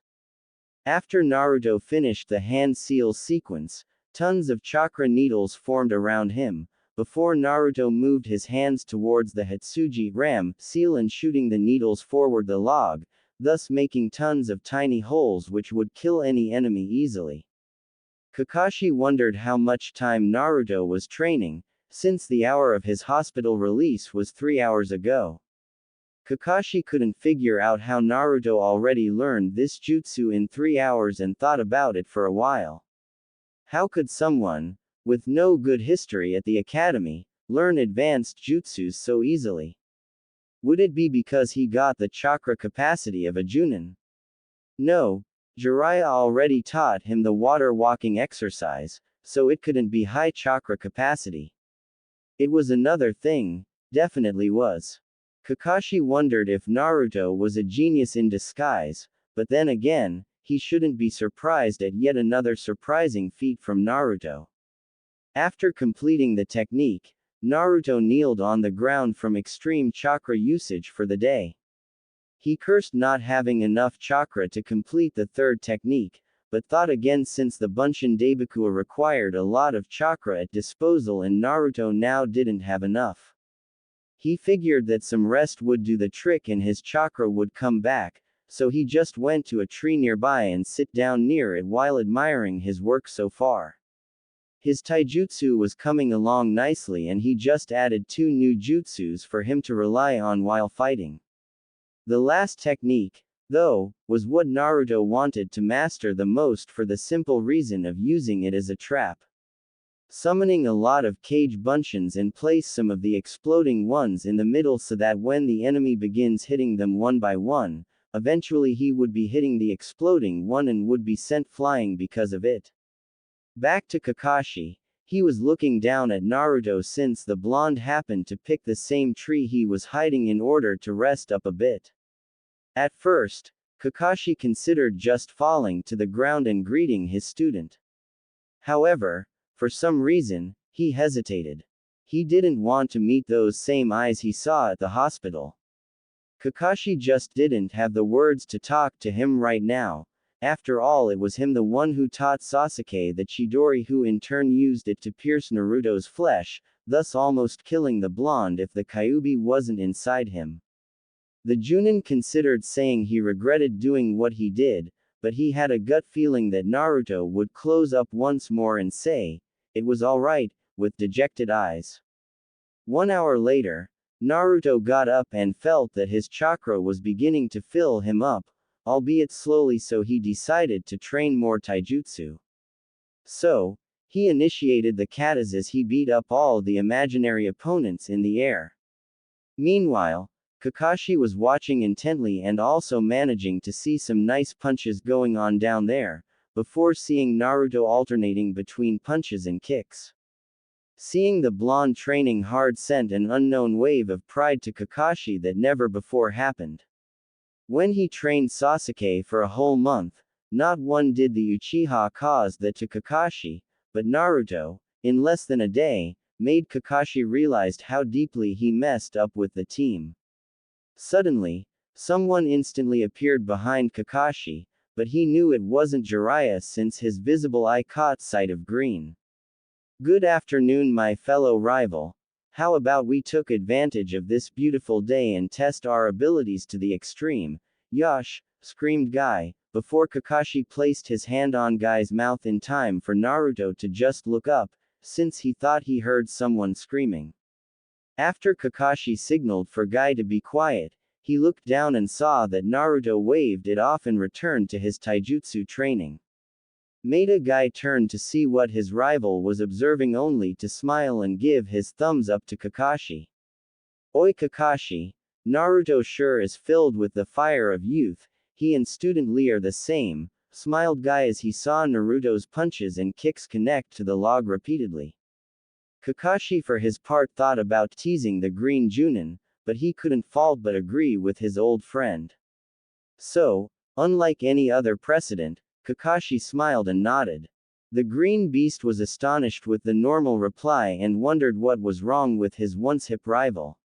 After Naruto finished the hand seal sequence, tons of chakra needles formed around him, before Naruto moved his hands towards the Hitsuji Ram seal and shooting the needles forward the log, thus making tons of tiny holes which would kill any enemy easily. Kakashi wondered how much time Naruto was training, since the hour of his hospital release was 3 hours ago. Kakashi couldn't figure out how Naruto already learned this jutsu in 3 hours and thought about it for a while. How could someone, with no good history at the academy, learn advanced jutsus so easily? Would it be because he got the chakra capacity of a Junin? No, Jiraiya already taught him the water walking exercise, so it couldn't be high chakra capacity. It was another thing, definitely was. Kakashi wondered if Naruto was a genius in disguise, but then again, he shouldn't be surprised at yet another surprising feat from Naruto. After completing the technique, Naruto kneeled on the ground from extreme chakra usage for the day. He cursed not having enough chakra to complete the third technique, but thought again since the Bunshin Daibakura required a lot of chakra at disposal and Naruto now didn't have enough. He figured that some rest would do the trick and his chakra would come back, so he just went to a tree nearby and sit down near it while admiring his work so far. His taijutsu was coming along nicely and he just added 2 new jutsus for him to rely on while fighting. The last technique, though, was what Naruto wanted to master the most for the simple reason of using it as a trap. Summoning a lot of cage bunshins and place some of the exploding ones in the middle so that when the enemy begins hitting them one by one, eventually he would be hitting the exploding one and would be sent flying because of it. Back to Kakashi, he was looking down at Naruto since the blonde happened to pick the same tree he was hiding in order to rest up a bit. At first, Kakashi considered just falling to the ground and greeting his student. However, for some reason, he hesitated. He didn't want to meet those same eyes he saw at the hospital. Kakashi just didn't have the words to talk to him right now. After all, it was him the one who taught Sasuke the Chidori, who in turn used it to pierce Naruto's flesh, thus almost killing the blonde if the Kyuubi wasn't inside him. The Junin considered saying he regretted doing what he did, but he had a gut feeling that Naruto would close up once more and say, "It was alright," with dejected eyes. 1 hour later, Naruto got up and felt that his chakra was beginning to fill him up, albeit slowly, so he decided to train more taijutsu. So, he initiated the katas as he beat up all the imaginary opponents in the air. Meanwhile, Kakashi was watching intently and also managing to see some nice punches going on down there, before seeing Naruto alternating between punches and kicks. Seeing the blonde training hard sent an unknown wave of pride to Kakashi that never before happened. When he trained Sasuke for a whole month, not one did the Uchiha cause that to Kakashi, but Naruto, in less than a day, made Kakashi realize how deeply he messed up with the team. Suddenly, someone instantly appeared behind Kakashi, but he knew it wasn't Jiraiya since his visible eye caught sight of green. "Good afternoon, my fellow rival. How about we took advantage of this beautiful day and test our abilities to the extreme?" "Yosh!" screamed Guy, before Kakashi placed his hand on Guy's mouth in time for Naruto to just look up, since he thought he heard someone screaming. After Kakashi signaled for Guy to be quiet, he looked down and saw that Naruto waved it off and returned to his taijutsu training. Maida Guy turned to see what his rival was observing only to smile and give his thumbs up to Kakashi. "Oi Kakashi, Naruto sure is filled with the fire of youth, he and Student Lee are the same," smiled Guy as he saw Naruto's punches and kicks connect to the log repeatedly. Kakashi for his part thought about teasing the green Junin, but he couldn't fault but agree with his old friend. So, unlike any other precedent, Kakashi smiled and nodded. The green beast was astonished with the normal reply and wondered what was wrong with his once hip rival.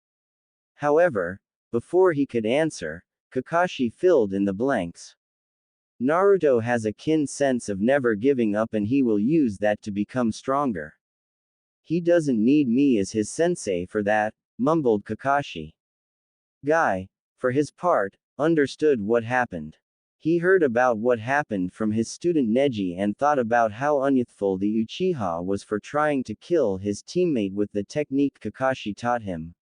However, before he could answer, Kakashi filled in the blanks. "Naruto has a keen sense of never giving up and he will use that to become stronger. He doesn't need me as his sensei for that," mumbled Kakashi. Guy, for his part, understood what happened. He heard about what happened from his student Neji and thought about how unyouthful the Uchiha was for trying to kill his teammate with the technique Kakashi taught him.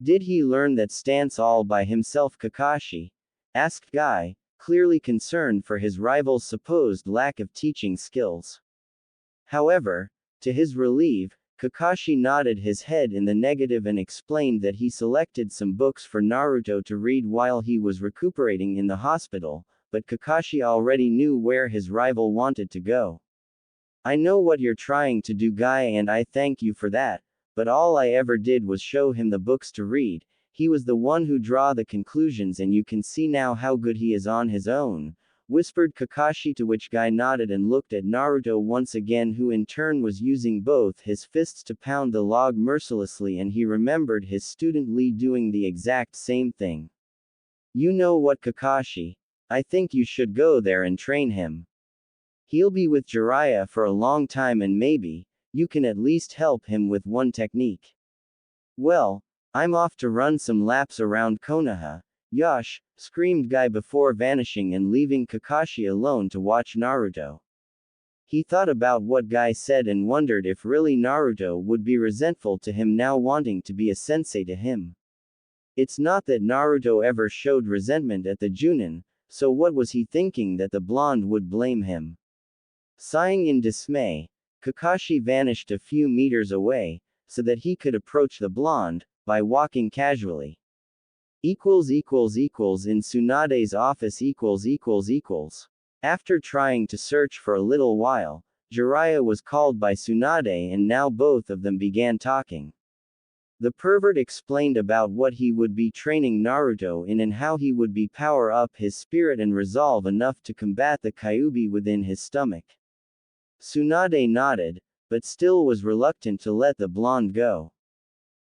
"Did he learn that stance all by himself, Kakashi?" asked Guy, clearly concerned for his rival's supposed lack of teaching skills. However, to his relief, Kakashi nodded his head in the negative and explained that he selected some books for Naruto to read while he was recuperating in the hospital, but Kakashi already knew where his rival wanted to go. I know what you're trying to do, guy, and I thank you for that, but all I ever did was show him the books to read. He was the one who draw the conclusions, and you can see now how good he is on his own, whispered Kakashi, to which Guy nodded and looked at Naruto once again, who in turn was using both his fists to pound the log mercilessly, and he remembered his student Lee doing the exact same thing. You know what, Kakashi? I think you should go there and train him. He'll be with Jiraiya for a long time, and maybe you can at least help him with one technique. Well, I'm off to run some laps around Konoha. Yosh, screamed Guy before vanishing and leaving Kakashi alone to watch Naruto. He thought about what Guy said and wondered if really Naruto would be resentful to him now wanting to be a sensei to him. It's not that Naruto ever showed resentment at the Junin, so what was he thinking that the blonde would blame him? Sighing in dismay, Kakashi vanished a few meters away, so that he could approach the blonde, by walking casually. In Tsunade's office. After trying to search for a little while, Jiraiya was called by Tsunade, and now both of them began talking. The pervert explained about what he would be training Naruto in and how he would be power up his spirit and resolve enough to combat the Kyuubi within his stomach. Tsunade nodded, but still was reluctant to let the blonde go.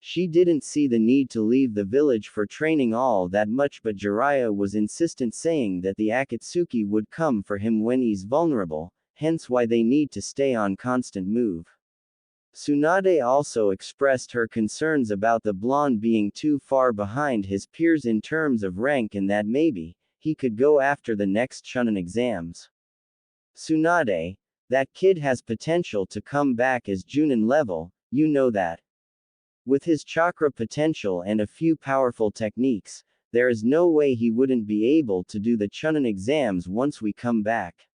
She didn't see the need to leave the village for training all that much, but Jiraiya was insistent, saying that the Akatsuki would come for him when he's vulnerable, hence why they need to stay on constant move. Tsunade also expressed her concerns about the blonde being too far behind his peers in terms of rank, and that maybe he could go after the next Chunin exams. Tsunade, that kid has potential to come back as Junin level, you know that. With his chakra potential and a few powerful techniques, there is no way he wouldn't be able to do the Chunin exams once we come back.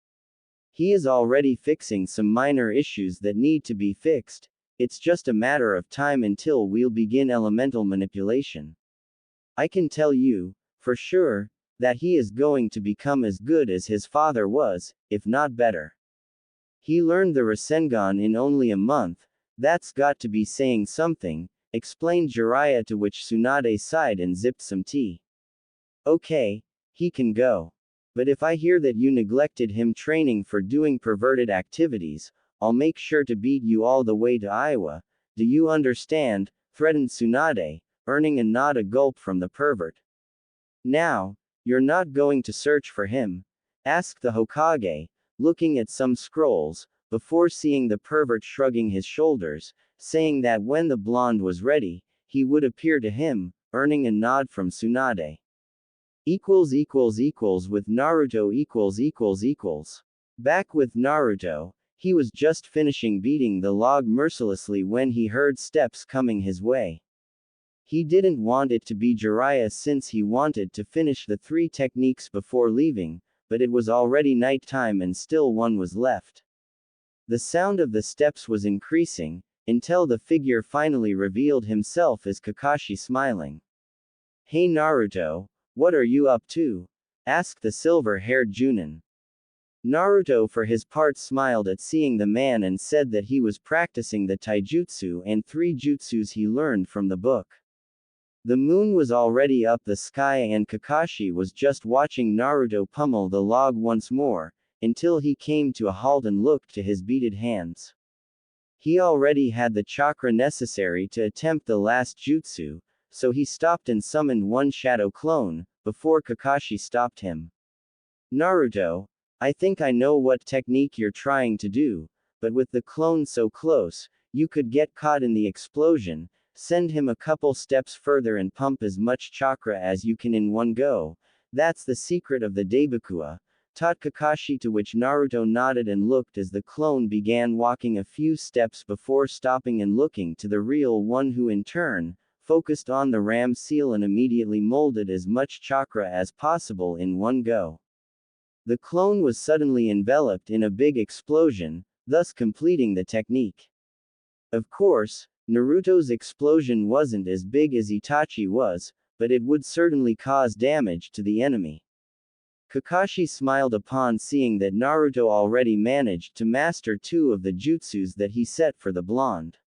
He is already fixing some minor issues that need to be fixed. It's just a matter of time until we'll begin elemental manipulation. I can tell you, for sure, that he is going to become as good as his father was, if not better. He learned the Rasengan in only a month. That's got to be saying something, explained Jiraiya, to which Tsunade sighed and zipped some tea. Okay, he can go. But if I hear that you neglected him training for doing perverted activities, I'll make sure to beat you all the way to Iowa. Do you understand? Threatened Tsunade, earning a nod, a gulp from the pervert. Now, you're not going to search for him? Asked the Hokage, looking at some scrolls, before seeing the pervert shrugging his shoulders, saying that when the blonde was ready, he would appear to him, earning a nod from Tsunade. With Naruto . Back with Naruto, he was just finishing beating the log mercilessly when he heard steps coming his way. He didn't want it to be Jiraiya since he wanted to finish the 3 techniques before leaving, but it was already nighttime and still one was left. The sound of the steps was increasing, until the figure finally revealed himself as Kakashi, smiling. Hey Naruto, what are you up to? Asked the silver-haired Junin. Naruto for his part smiled at seeing the man and said that he was practicing the taijutsu and 3 jutsus he learned from the book. The moon was already up the sky and Kakashi was just watching Naruto pummel the log once more, until he came to a halt and looked to his beaded hands. He already had the chakra necessary to attempt the last jutsu, so he stopped and summoned one shadow clone, before Kakashi stopped him. Naruto, I think I know what technique you're trying to do, but with the clone so close, you could get caught in the explosion. Send him a couple steps further and pump as much chakra as you can in one go. That's the secret of the Daibakua, taught Kakashi, to which Naruto nodded and looked as the clone began walking a few steps before stopping and looking to the real one, who in turn focused on the ram seal and immediately molded as much chakra as possible in one go. The clone was suddenly enveloped in a big explosion, thus completing the technique. Of course, Naruto's explosion wasn't as big as Itachi was, but it would certainly cause damage to the enemy. Kakashi smiled upon seeing that Naruto already managed to master 2 of the jutsus that he set for the blonde.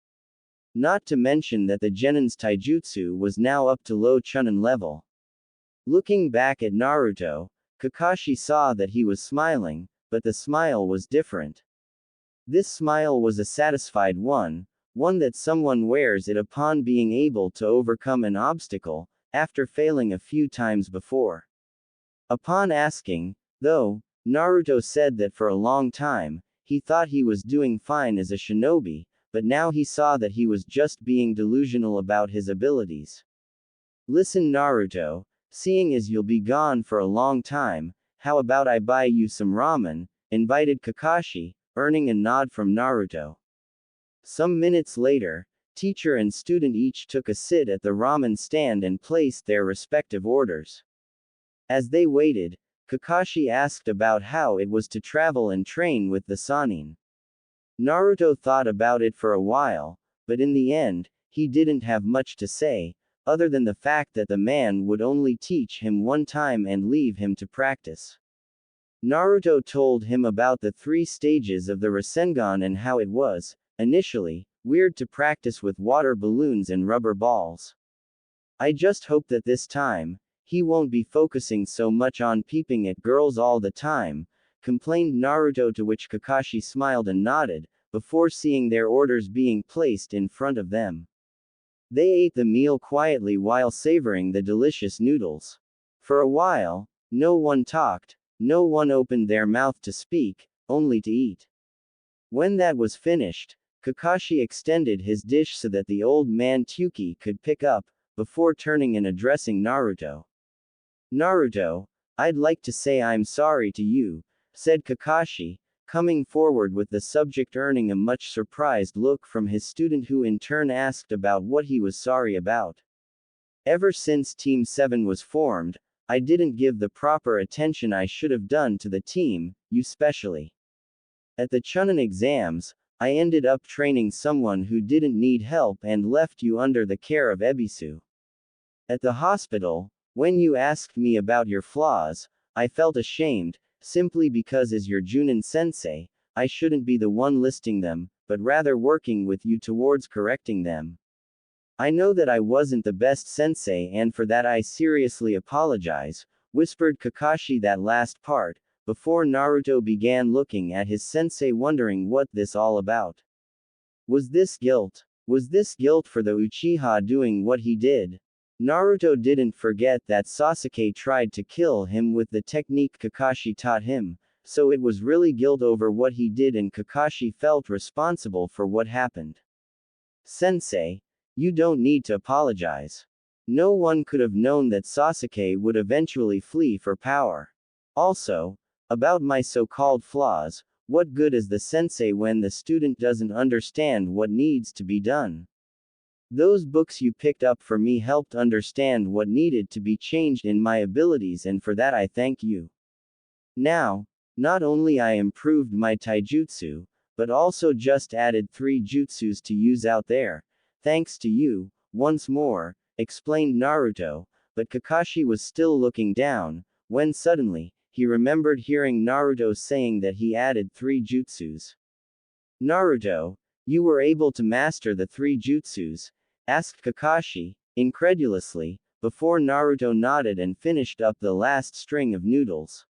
Not to mention that the Genin's taijutsu was now up to low Chunin level. Looking back at Naruto, Kakashi saw that he was smiling, but the smile was different. This smile was a satisfied one that someone wears it upon being able to overcome an obstacle, after failing a few times before. Upon asking, though, Naruto said that for a long time, he thought he was doing fine as a shinobi, but now he saw that he was just being delusional about his abilities. Listen Naruto, seeing as you'll be gone for a long time, how about I buy you some ramen, invited Kakashi, earning a nod from Naruto. Some minutes later, teacher and student each took a sit at the ramen stand and placed their respective orders. As they waited, Kakashi asked about how it was to travel and train with the Sannin. Naruto thought about it for a while, but in the end, he didn't have much to say, other than the fact that the man would only teach him one time and leave him to practice. Naruto told him about the 3 stages of the Rasengan and how it was, initially, weird to practice with water balloons and rubber balls. I just hope that this time, he won't be focusing so much on peeping at girls all the time, complained Naruto, to which Kakashi smiled and nodded, before seeing their orders being placed in front of them. They ate the meal quietly while savoring the delicious noodles. For a while, no one talked, no one opened their mouth to speak, only to eat. When that was finished, Kakashi extended his dish so that the old man Tyuki could pick up, before turning and addressing Naruto. Naruto, I'd like to say I'm sorry to you, said Kakashi, coming forward with the subject, earning a much surprised look from his student, who in turn asked about what he was sorry about. Ever since Team 7 was formed, I didn't give the proper attention I should have done to the team, you specially. At the Chunin exams, I ended up training someone who didn't need help and left you under the care of Ebisu. At the hospital, when you asked me about your flaws, I felt ashamed, simply because as your Junin sensei, I shouldn't be the one listing them, but rather working with you towards correcting them. I know that I wasn't the best sensei, and for that I seriously apologize, whispered Kakashi that last part, before Naruto began looking at his sensei, wondering what this all about. Was this guilt? Was this guilt for the Uchiha doing what he did? Naruto didn't forget that Sasuke tried to kill him with the technique Kakashi taught him, so it was really guilt over what he did, and Kakashi felt responsible for what happened. Sensei, you don't need to apologize. No one could have known that Sasuke would eventually flee for power. Also, about my so-called flaws, what good is the sensei when the student doesn't understand what needs to be done? Those books you picked up for me helped understand what needed to be changed in my abilities, and for that I thank you. Now, not only I improved my taijutsu, but also just added 3 jutsus to use out there, thanks to you, once more, explained Naruto, but Kakashi was still looking down, when suddenly, he remembered hearing Naruto saying that he added 3 jutsus. Naruto, you were able to master the 3 jutsus? Asked Kakashi, incredulously, before Naruto nodded and finished up the last string of noodles.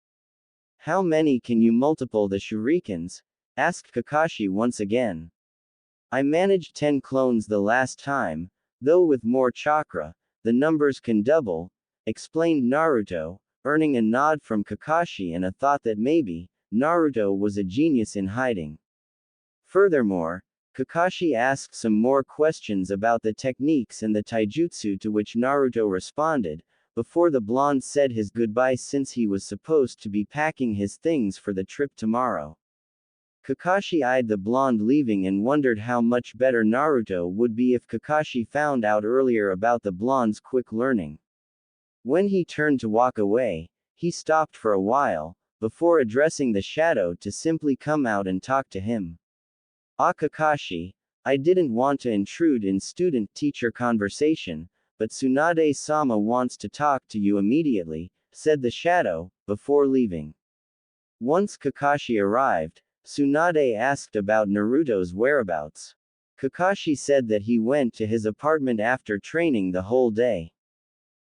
How many can you multiple the shurikens? Asked Kakashi once again. I managed 10 clones the last time, though with more chakra, the numbers can double, explained Naruto, earning a nod from Kakashi and a thought that maybe, Naruto was a genius in hiding. Furthermore, Kakashi asked some more questions about the techniques and the taijutsu, to which Naruto responded, before the blonde said his goodbyes, since he was supposed to be packing his things for the trip tomorrow. Kakashi eyed the blonde leaving and wondered how much better Naruto would be if Kakashi found out earlier about the blonde's quick learning. When he turned to walk away, he stopped for a while, before addressing the shadow to simply come out and talk to him. Ah Kakashi, I didn't want to intrude in student-teacher conversation, but Tsunade-sama wants to talk to you immediately, said the shadow, before leaving. Once Kakashi arrived, Tsunade asked about Naruto's whereabouts. Kakashi said that he went to his apartment after training the whole day.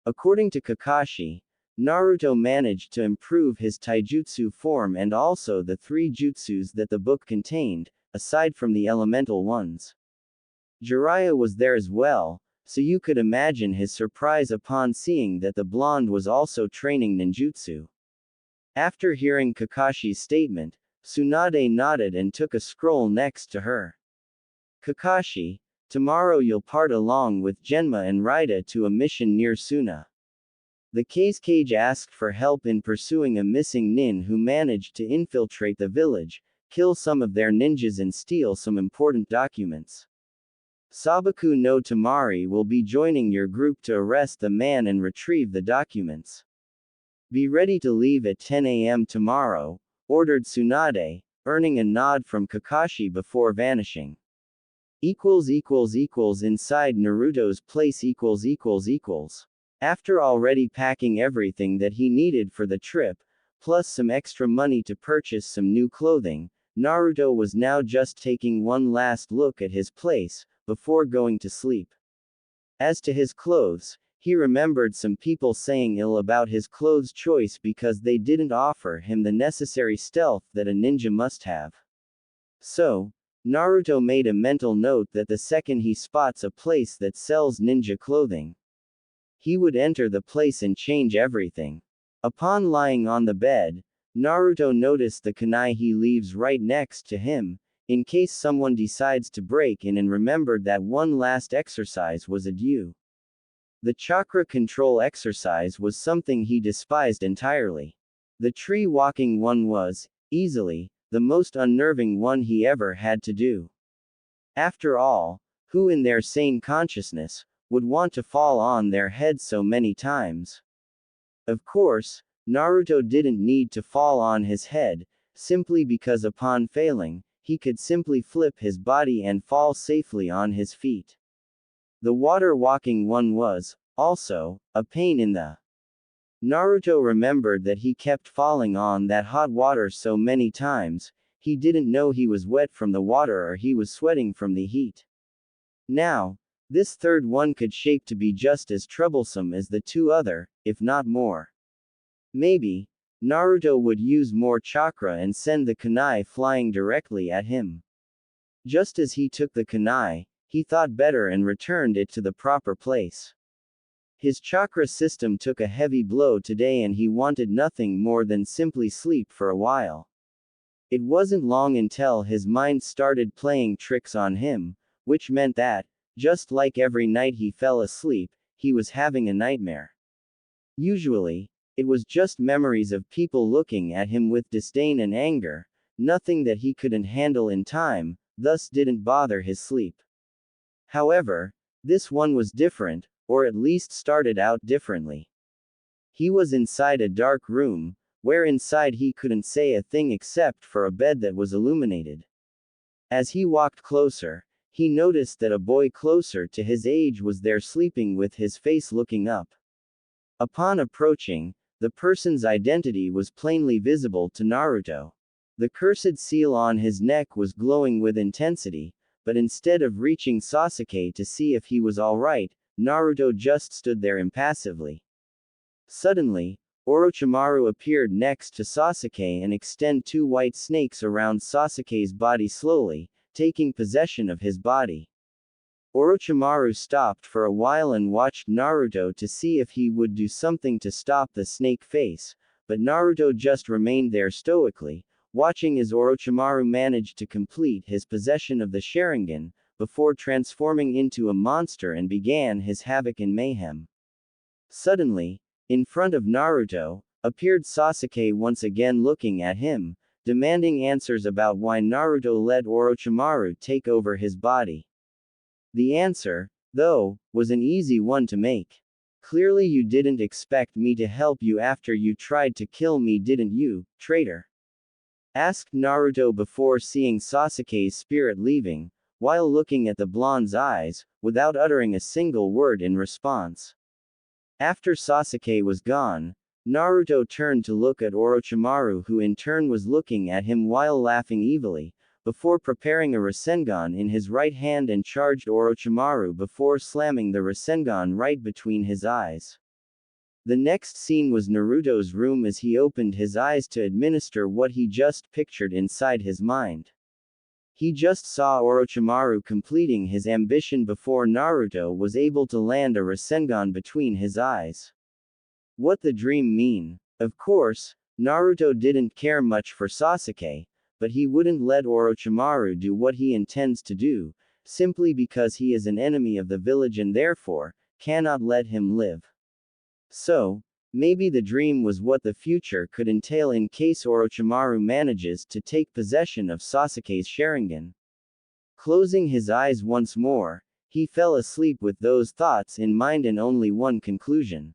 According to Kakashi, Naruto managed to improve his taijutsu form and also the 3 jutsus that the book contained, aside from the elemental ones. Jiraiya was there as well, so you could imagine his surprise upon seeing that the blonde was also training ninjutsu. After hearing Kakashi's statement, Tsunade nodded and took a scroll next to her. Kakashi, tomorrow you'll part along with Genma and Raida to a mission near Suna. The Cage asked for help in pursuing a missing nin who managed to infiltrate the village, kill some of their ninjas and steal some important documents. Sabaku no Tamari will be joining your group to arrest the man and retrieve the documents. Be ready to leave at 10 a.m. tomorrow, ordered Tsunade, earning a nod from Kakashi before vanishing. Inside Naruto's place . After already packing everything that he needed for the trip, plus some extra money to purchase some new clothing, Naruto was now just taking one last look at his place, before going to sleep. As to his clothes, he remembered some people saying ill about his clothes choice because they didn't offer him the necessary stealth that a ninja must have. So, Naruto made a mental note that the second he spots a place that sells ninja clothing, he would enter the place and change everything. Upon lying on the bed, Naruto noticed the kunai he leaves right next to him, in case someone decides to break in, and remembered that one last exercise was a due. The chakra control exercise was something he despised entirely. The tree walking one was, easily, the most unnerving one he ever had to do. After all, who in their sane consciousness would want to fall on their head so many times? Of course, Naruto didn't need to fall on his head, simply because upon failing, he could simply flip his body and fall safely on his feet. The water walking one was, also, a pain in the. Naruto remembered that he kept falling on that hot water so many times, he didn't know he was wet from the water or he was sweating from the heat. Now, this third one could shape to be just as troublesome as the 2 other, if not more. Maybe, Naruto would use more chakra and send the kunai flying directly at him. Just as he took the kunai, he thought better and returned it to the proper place. His chakra system took a heavy blow today and he wanted nothing more than simply sleep for a while. It wasn't long until his mind started playing tricks on him, which meant that, just like every night he fell asleep, he was having a nightmare. Usually, it was just memories of people looking at him with disdain and anger, nothing that he couldn't handle in time, thus didn't bother his sleep. However, this one was different, or at least started out differently. He was inside a dark room, where inside he couldn't say a thing except for a bed that was illuminated. As he walked closer, he noticed that a boy closer to his age was there sleeping with his face looking up. Upon approaching, the person's identity was plainly visible to Naruto. The cursed seal on his neck was glowing with intensity, but instead of reaching Sasuke to see if he was alright, Naruto just stood there impassively. Suddenly, Orochimaru appeared next to Sasuke and extended 2 white snakes around Sasuke's body slowly, taking possession of his body. Orochimaru stopped for a while and watched Naruto to see if he would do something to stop the snake face, but Naruto just remained there stoically, watching as Orochimaru managed to complete his possession of the Sharingan, before transforming into a monster and began his havoc and mayhem. Suddenly, in front of Naruto, appeared Sasuke once again looking at him, demanding answers about why Naruto let Orochimaru take over his body. The answer, though, was an easy one to make. Clearly you didn't expect me to help you after you tried to kill me, didn't you, traitor? Asked Naruto before seeing Sasuke's spirit leaving, while looking at the blonde's eyes, without uttering a single word in response. After Sasuke was gone, Naruto turned to look at Orochimaru, who in turn was looking at him while laughing evilly, before preparing a Rasengan in his right hand and charged Orochimaru before slamming the Rasengan right between his eyes. The next scene was Naruto's room as he opened his eyes to administer what he just pictured inside his mind. He just saw Orochimaru completing his ambition before Naruto was able to land a Rasengan between his eyes. What the dream mean? Of course, Naruto didn't care much for Sasuke, but he wouldn't let Orochimaru do what he intends to do, simply because he is an enemy of the village and therefore, cannot let him live. So, maybe the dream was what the future could entail in case Orochimaru manages to take possession of Sasuke's Sharingan. Closing his eyes once more, he fell asleep with those thoughts in mind and only one conclusion.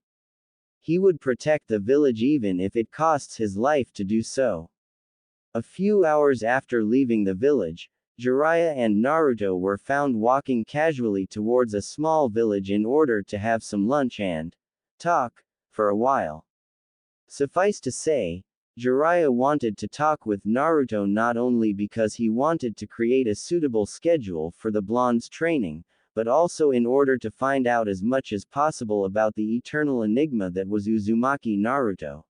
He would protect the village even if it costs his life to do so. A few hours after leaving the village, Jiraiya and Naruto were found walking casually towards a small village in order to have some lunch and talk for a while. Suffice to say, Jiraiya wanted to talk with Naruto not only because he wanted to create a suitable schedule for the blonde's training, but also in order to find out as much as possible about the eternal enigma that was Uzumaki Naruto.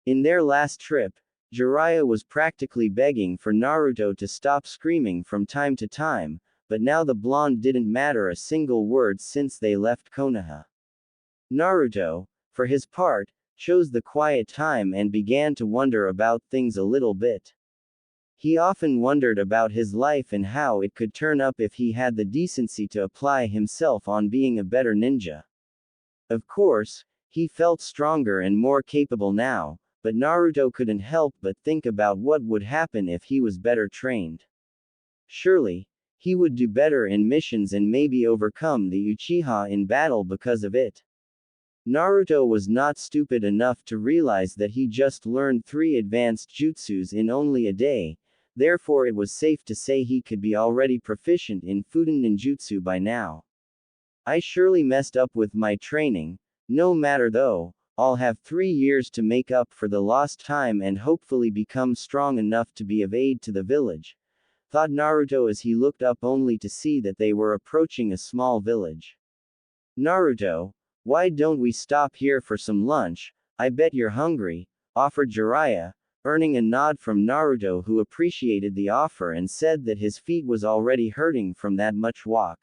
In their last trip, Jiraiya was practically begging for Naruto to stop screaming from time to time, but now the blonde didn't matter a single word since they left Konoha. Naruto, for his part, chose the quiet time and began to wonder about things a little bit. He often wondered about his life and how it could turn up if he had the decency to apply himself on being a better ninja. Of course, he felt stronger and more capable now, but Naruto couldn't help but think about what would happen if he was better trained. Surely, he would do better in missions and maybe overcome the Uchiha in battle because of it. Naruto was not stupid enough to realize that he just learned 3 advanced jutsus in only a day, therefore it was safe to say he could be already proficient in Fuden ninjutsu by now. I surely messed up with my training, no matter though, I'll have 3 years to make up for the lost time and hopefully become strong enough to be of aid to the village, thought Naruto as he looked up only to see that they were approaching a small village. Naruto, why don't we stop here for some lunch? I bet you're hungry, offered Jiraiya, earning a nod from Naruto, who appreciated the offer and said that his feet was already hurting from that much walk.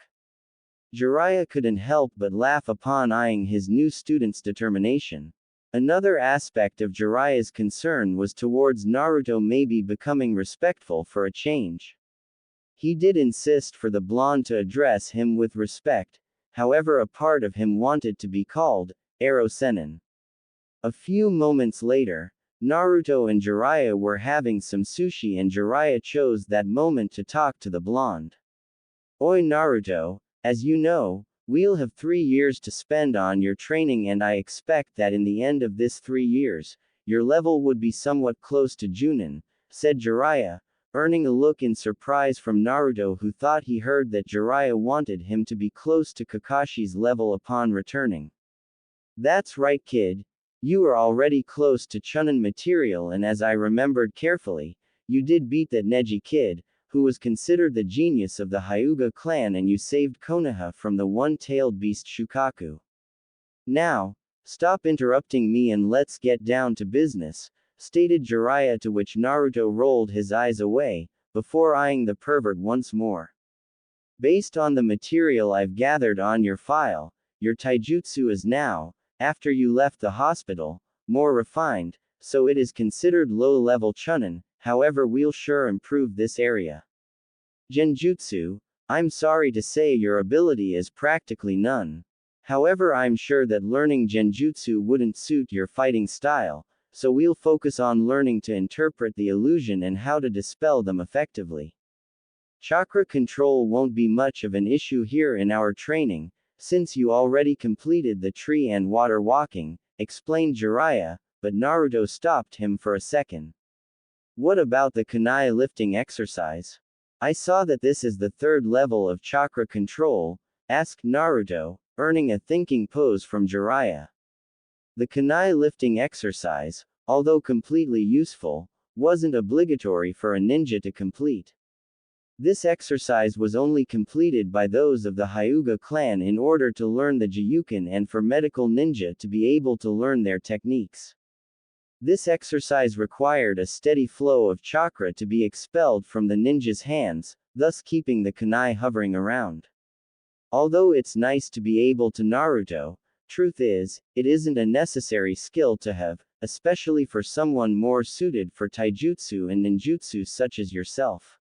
Jiraiya couldn't help but laugh upon eyeing his new student's determination. Another aspect of Jiraiya's concern was towards Naruto maybe becoming respectful for a change. He did insist for the blonde to address him with respect, however a part of him wanted to be called Ero Sennin. A few moments later, Naruto and Jiraiya were having some sushi and Jiraiya chose that moment to talk to the blonde. Oi Naruto, as you know, we'll have 3 years to spend on your training and I expect that in the end of this 3 years, your level would be somewhat close to Junin, said Jiraiya, earning a look in surprise from Naruto, who thought he heard that Jiraiya wanted him to be close to Kakashi's level upon returning. That's right kid, you are already close to Chunin material and as I remembered carefully, you did beat that Neji kid, who was considered the genius of the Hyuga clan and you saved Konoha from the one-tailed beast Shukaku. Now, stop interrupting me and let's get down to business, stated Jiraiya, to which Naruto rolled his eyes away, before eyeing the pervert once more. Based on the material I've gathered on your file, your taijutsu is now, after you left the hospital, more refined, so it is considered low-level Chunin, however we'll sure improve this area. Genjutsu, I'm sorry to say your ability is practically none. However I'm sure that learning Genjutsu wouldn't suit your fighting style, so we'll focus on learning to interpret the illusion and how to dispel them effectively. Chakra control won't be much of an issue here in our training, since you already completed the tree and water walking, explained Jiraiya, but Naruto stopped him for a second. What about the kunai lifting exercise? I saw that this is the third level of chakra control, asked Naruto, earning a thinking pose from Jiraiya. The kunai lifting exercise, although completely useful, wasn't obligatory for a ninja to complete. This exercise was only completed by those of the Hyuga clan in order to learn the Jiyuken and for medical ninja to be able to learn their techniques. This exercise required a steady flow of chakra to be expelled from the ninja's hands, thus keeping the kunai hovering around. Although it's nice to be able to Naruto, truth is, it isn't a necessary skill to have, especially for someone more suited for taijutsu and ninjutsu such as yourself.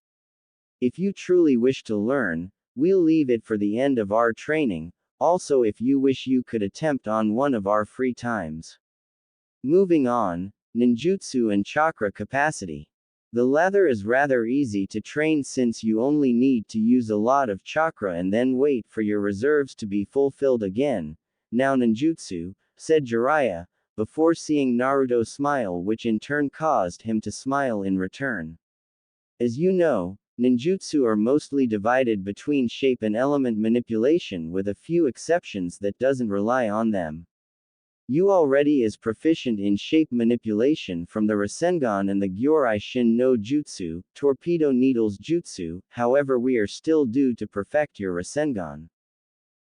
If you truly wish to learn, we'll leave it for the end of our training, also if you wish you could attempt on one of our free times. Moving on, ninjutsu and chakra capacity. The latter is rather easy to train since you only need to use a lot of chakra and then wait for your reserves to be fulfilled again. Now ninjutsu, said Jiraiya, before seeing Naruto smile, which in turn caused him to smile in return. As you know, ninjutsu are mostly divided between shape and element manipulation with a few exceptions that doesn't rely on them. You already is proficient in shape manipulation from the Rasengan and the Gyorai Shin no Jutsu, Torpedo Needles Jutsu, however we are still due to perfect your Rasengan.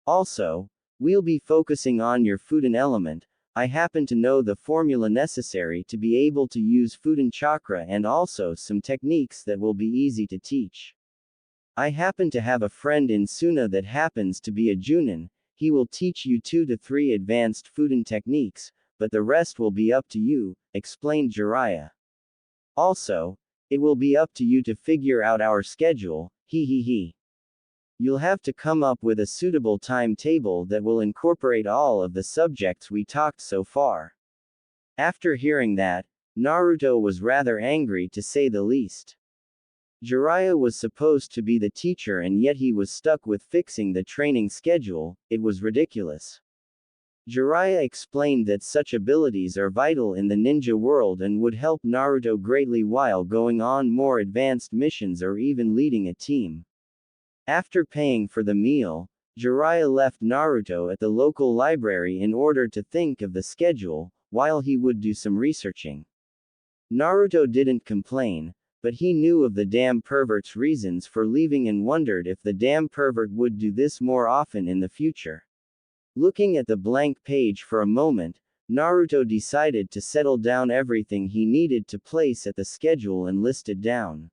Also, we'll be focusing on your Fudan element. I happen to know the formula necessary to be able to use Fudan chakra and also some techniques that will be easy to teach. I happen to have a friend in Suna that happens to be a Junin. He will teach you 2 to 3 advanced Fudan techniques, but the rest will be up to you, explained Jiraiya. Also, it will be up to you to figure out our schedule, he. You'll have to come up with a suitable timetable that will incorporate all of the subjects we talked so far. After hearing that, Naruto was rather angry to say the least. Jiraiya was supposed to be the teacher and yet he was stuck with fixing the training schedule. It was ridiculous. Jiraiya explained that such abilities are vital in the ninja world and would help Naruto greatly while going on more advanced missions or even leading a team. After paying for the meal, Jiraiya left Naruto at the local library in order to think of the schedule, while he would do some researching. Naruto didn't complain, but he knew of the damn pervert's reasons for leaving and wondered if the damn pervert would do this more often in the future. Looking at the blank page for a moment, Naruto decided to settle down everything he needed to place at the schedule and listed down.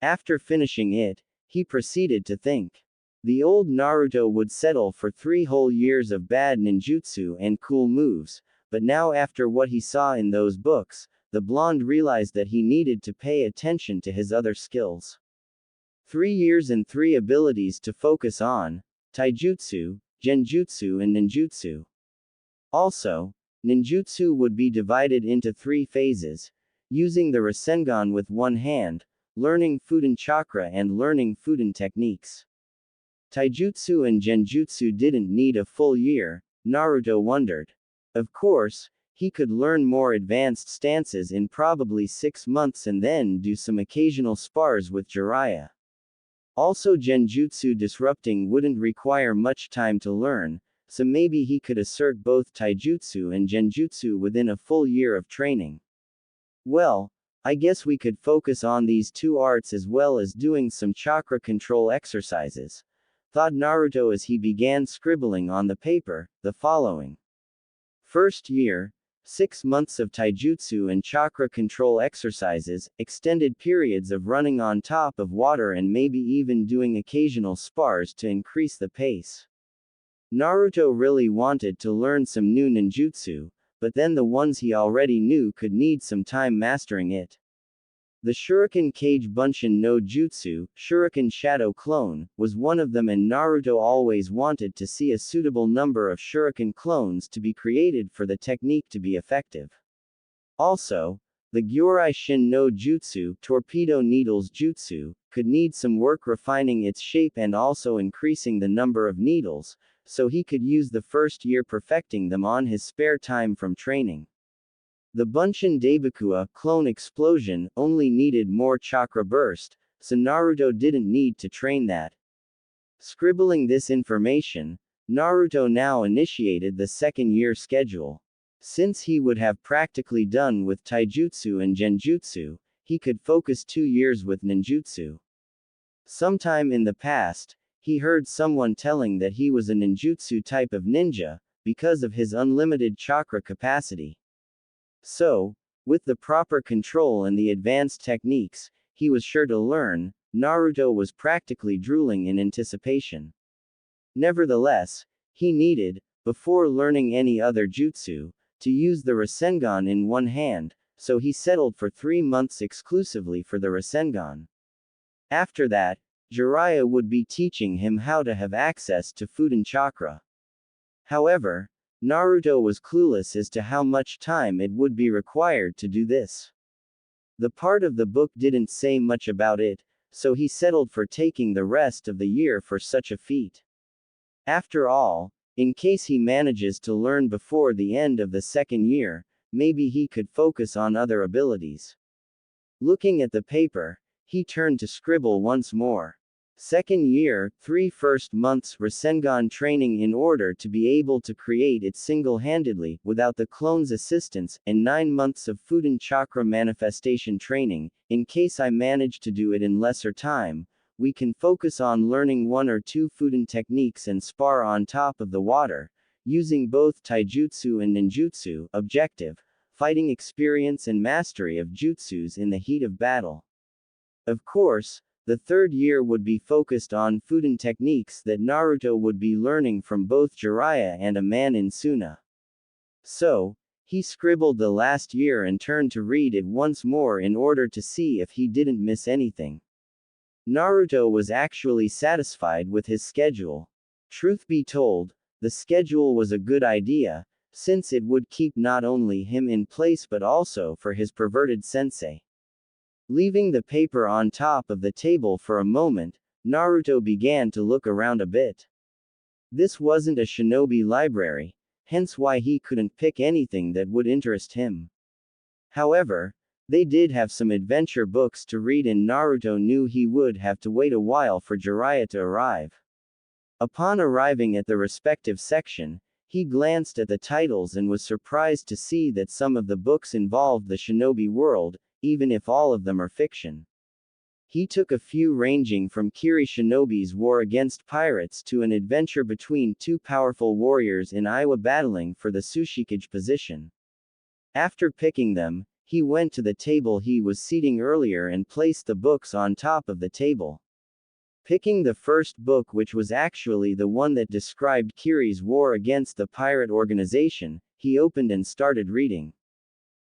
After finishing it, he proceeded to think. The old Naruto would settle for 3 whole years of bad ninjutsu and cool moves, but now after what he saw in those books, the blonde realized that he needed to pay attention to his other skills. 3 years and 3 abilities to focus on: taijutsu, genjutsu and ninjutsu. Also, ninjutsu would be divided into 3 phases: using the Rasengan with one hand, learning Fudan chakra and learning Fudan techniques. Taijutsu and genjutsu didn't need a full year, Naruto wondered. Of course, he could learn more advanced stances in probably 6 months and then do some occasional spars with Jiraiya. Also genjutsu disrupting wouldn't require much time to learn, so maybe he could assert both taijutsu and genjutsu within a full year of training. Well, I guess we could focus on these 2 arts as well as doing some chakra control exercises, thought Naruto as he began scribbling on the paper, the following. First year, 6 months of taijutsu and chakra control exercises, extended periods of running on top of water and maybe even doing occasional spars to increase the pace. Naruto really wanted to learn some new ninjutsu, but then the ones he already knew could need some time mastering it. The Shuriken Kage Bunshin no Jutsu, Shuriken Shadow Clone, was one of them and Naruto always wanted to see a suitable number of Shuriken clones to be created for the technique to be effective. Also, the Gyorai Shin no Jutsu, Torpedo Needles Jutsu, could need some work refining its shape and also increasing the number of needles, so he could use the first year perfecting them on his spare time from training. The Bunshin Daibakua clone explosion only needed more chakra burst, so Naruto didn't need to train that. Scribbling this information, Naruto now initiated the second-year schedule. Since he would have practically done with taijutsu and genjutsu, he could focus 2 years with ninjutsu. Sometime in the past, he heard someone telling that he was a ninjutsu type of ninja, because of his unlimited chakra capacity. So, with the proper control and the advanced techniques, he was sure to learn. Naruto was practically drooling in anticipation. Nevertheless, he needed, before learning any other jutsu, to use the Rasengan in one hand, so he settled for 3 months exclusively for the Rasengan. After that, Jiraiya would be teaching him how to have access to Fuden chakra. However, Naruto was clueless as to how much time it would be required to do this. The part of the book didn't say much about it, so he settled for taking the rest of the year for such a feat. After all, in case he manages to learn before the end of the second year, maybe he could focus on other abilities. Looking at the paper, he turned to scribble once more. Second year, 3 first months Rasengan training in order to be able to create it single-handedly, without the clone's assistance, and 9 months of Fuden chakra manifestation training. In case I manage to do it in lesser time, we can focus on learning 1 or 2 Fuden techniques and spar on top of the water, using both taijutsu and ninjutsu. Objective: fighting experience and mastery of jutsus in the heat of battle. Of course, the third year would be focused on Fuden techniques that Naruto would be learning from both Jiraiya and a man in Suna. So, he scribbled the last year and turned to read it once more in order to see if he didn't miss anything. Naruto was actually satisfied with his schedule. Truth be told, the schedule was a good idea, since it would keep not only him in place but also for his perverted sensei. Leaving the paper on top of the table for a moment, Naruto began to look around a bit. This wasn't a shinobi library, hence why he couldn't pick anything that would interest him. However, they did have some adventure books to read and Naruto knew he would have to wait a while for Jiraiya to arrive. Upon arriving at the respective section, he glanced at the titles and was surprised to see that some of the books involved the shinobi world, even if all of them are fiction. He took a few ranging from Kiri Shinobi's war against pirates to an adventure between 2 powerful warriors in Iwa battling for the Tsushikage position. After picking them, he went to the table he was seating earlier and placed the books on top of the table. Picking the first book, which was actually the one that described Kiri's war against the pirate organization, he opened and started reading.